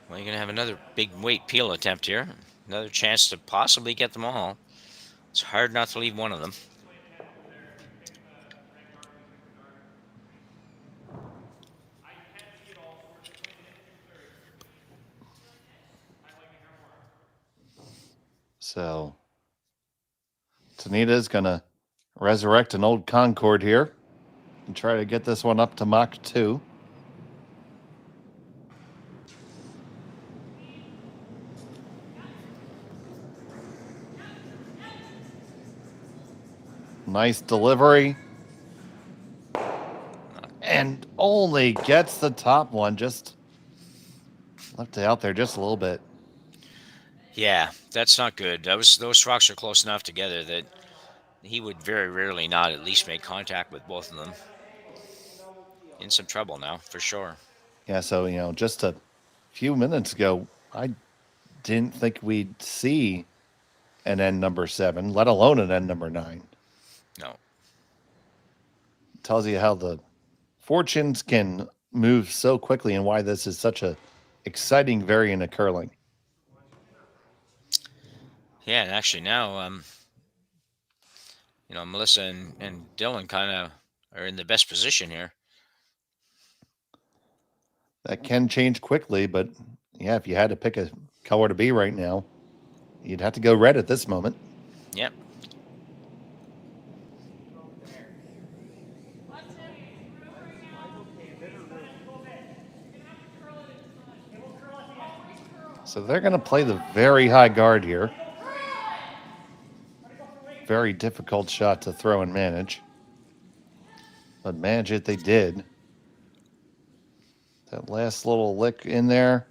well, you're gonna have another big weight peel attempt here, another chance to possibly get them all. It's hard not to leave one of them. So Tanida is going to resurrect an old Concorde here and try to get this one up to Mach 2. Nice delivery. And only gets the top one. Just left it out there just a little bit. Yeah, that's not good. Those rocks are close enough together that he would very rarely not at least make contact with both of them. In some trouble now, for sure. Yeah, so, just a few minutes ago, I didn't think we'd see an end number 7, let alone an end number 9. No. Tells you how the fortunes can move so quickly and why this is such a exciting variant of curling. Yeah, and actually now, Melissa and Dylan kind of are in the best position here. That can change quickly, but yeah, if you had to pick a color to be right now, you'd have to go red at this moment. Yep. So they're going to play the very high guard here. Very difficult shot to throw and manage. But manage it they did. That last little lick in there.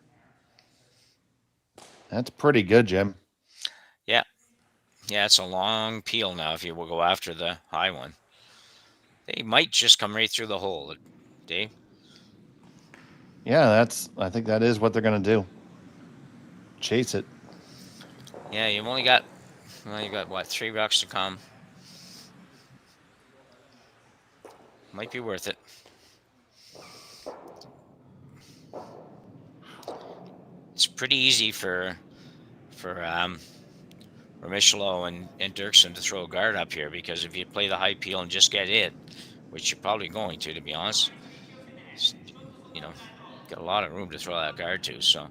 That's pretty good, Jim. Yeah. Yeah, it's a long peel now if you will go after the high one. They might just come right through the hole, Dave. Yeah, I think that is what they're going to do. Chase it. Yeah, you got what, 3 rocks to come. Might be worth it. It's pretty easy for Remeshylo and Derksen to throw a guard up here, because if you play the high peel and just get it, which you're probably going to be honest, got a lot of room to throw that guard to. So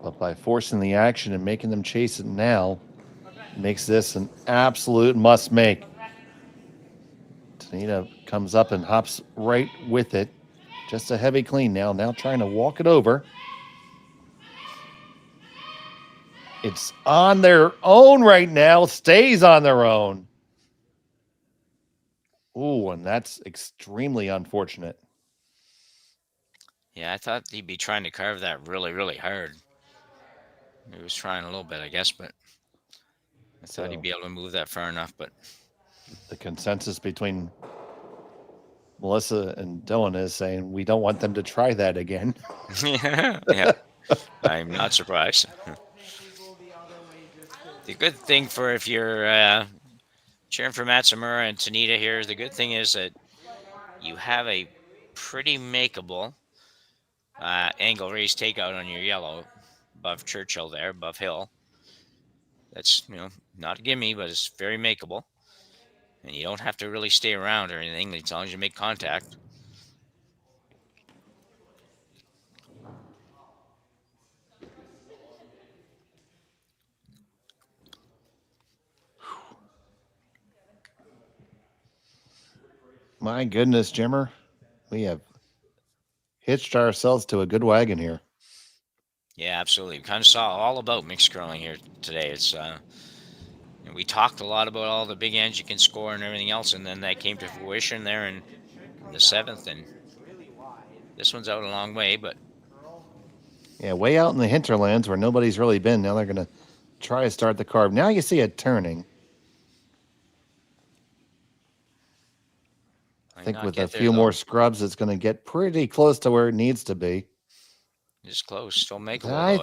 But by forcing the action and making them chase it now, makes this an absolute must make. Tanida comes up and hops right with it. Just a heavy clean now. Now trying to walk it over. It's on their own right now. Stays on their own. Ooh, and that's extremely unfortunate. yeah, I thought he'd be trying to carve that really, really hard. He was trying a little bit, I guess, but I thought he'd be able to move that far enough. But the consensus between Melissa and Dylan is saying we don't want them to try that again. yeah, I'm not surprised. The good thing for if you're cheering for Matsumura and Tanida here, the good thing is that you have a pretty makeable angle raise takeout on your yellow above Churchill there, above Hill. That's, not a gimme, but it's very makeable. And you don't have to really stay around or anything as long as you make contact. My goodness, Jimmer. We have hitched ourselves to a good wagon here. Yeah, absolutely. We kind of saw all about mixed curling here today. It's we talked a lot about all the big ends you can score and everything else, and then that came to fruition there in the 7th, and this one's out a long way, but yeah, way out in the hinterlands where nobody's really been. Now they're going to try to start the carve. Now you see it turning. I think with a few more scrubs, it's going to get pretty close to where it needs to be. It's close. Still makeable. I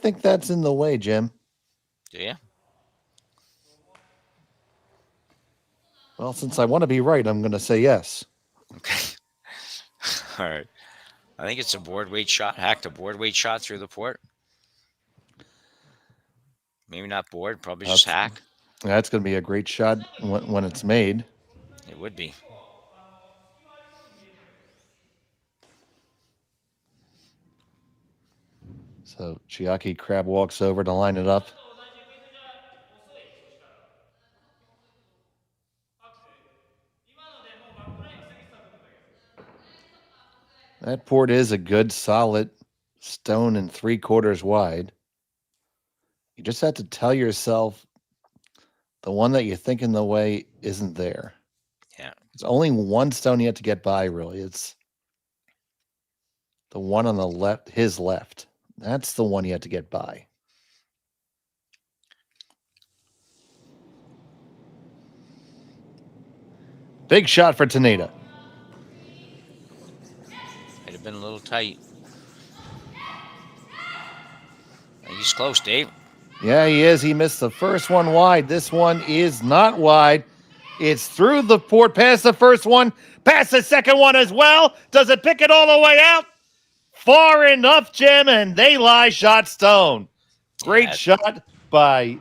think that's in the way, Jim. Do you? Well, since I want to be right, I'm going to say yes. Okay. All right. I think it's a board weight shot. Hacked a board weight shot through the port. Maybe not board. Probably just hack. That's going to be a great shot when it's made. It would be. So Chiaki crab walks over to line it up. That port is a good, solid stone and 3/4 wide. You just have to tell yourself the one that you think in the way isn't there. Yeah. It's only one stone you have to get by, really. It's the one on the left, his left. That's the one you have to get by. Big shot for Tanida. Might have been a little tight. He's close, Dave. Yeah, he is. He missed the first one wide. This one is not wide. It's through the port, past the first one, past the second one as well. Does it pick it all the way out? Far enough, Jim, and they lie shot stone. Great shot by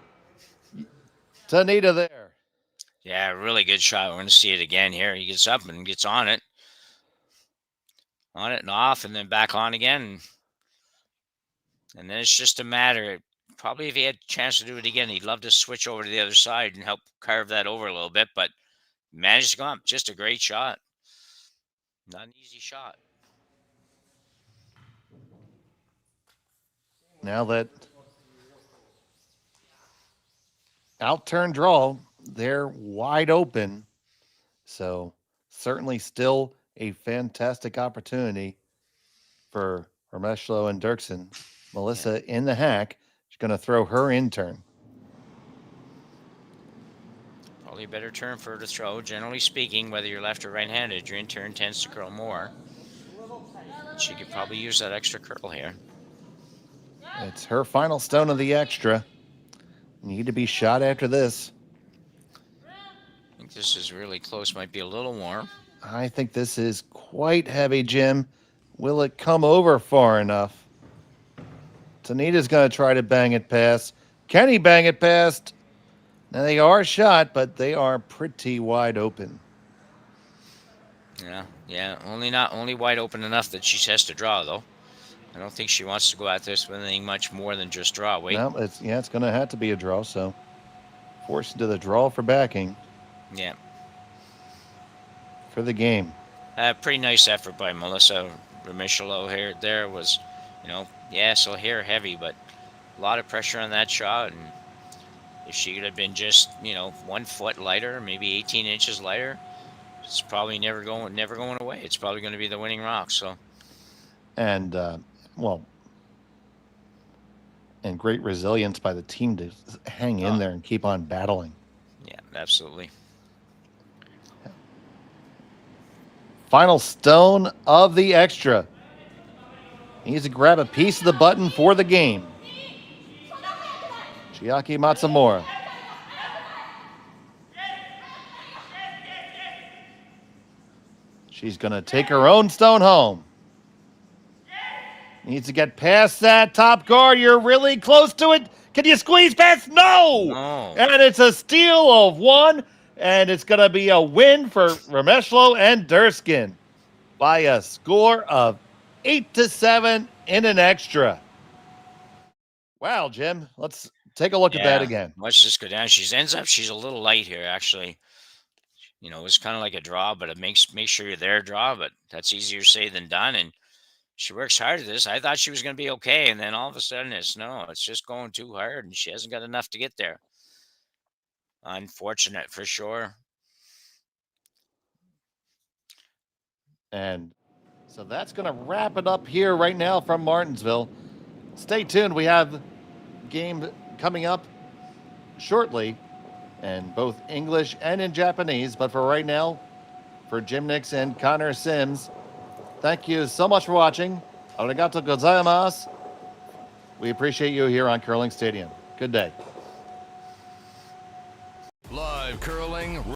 Tanida there. Yeah, really good shot. We're going to see it again here. He gets up and gets on it. On it and off, and then back on again. And then it's just a matter. Probably if he had a chance to do it again, he'd love to switch over to the other side and help carve that over a little bit, but managed to go up. Just a great shot. Not an easy shot. Now that out-turn draw, they're wide open. So certainly still a fantastic opportunity for Remeshylo and Derksen. Melissa in the hack. She's going to throw her in turn. Probably a better turn for her to throw. Generally speaking, whether you're left or right-handed, your in turn tends to curl more. She could probably use that extra curl here. It's her final stone of the extra. Need to be shot after this. I think this is really close. Might be a little warm. I think this is quite heavy, Jim. Will it come over far enough? Tanida's going to try to bang it past. Can he bang it past? Now, they are shot, but they are pretty wide open. Yeah. Only wide open enough that she has to draw, though. I don't think she wants to go at this with anything much more than just draw. Wait. No, it's going to have to be a draw, so forced into the draw for backing. Yeah. For the game. Pretty nice effort by Melissa Remeshylo here. There was, so here heavy, but a lot of pressure on that shot. And if she could have been just, 1 foot lighter, maybe 18 inches lighter, it's probably never going away. It's probably going to be the winning rock. So. And and great resilience by the team to hang in there and keep on battling. Yeah, absolutely. Final stone of the extra. Needs to grab a piece of the button for the game. Chiaki Matsumura. She's going to take her own stone home. Needs to get past that top guard. You're really close to it. Can you squeeze past? No! And it's a steal of 1. And it's going to be a win for Remeshylo and Derksen by a score of 8-7 in an extra. Wow, Jim. Let's take a look at that again. Let's just go down. She's a little light here, actually. It's kind of like a draw, but it make sure you're there, draw, but that's easier said than done. And she works hard at this. I thought she was going to be okay, and then all of a sudden it's just going too hard, and she hasn't got enough to get there. Unfortunate for sure. And so that's going to wrap it up here right now from Martensville. Stay tuned. We have game coming up shortly in both English and in Japanese. But for right now, for Jim Nix and Connor Sims, thank you so much for watching. Arigato gozaimasu. We appreciate you here on Curling Stadium. Good day. Live curling.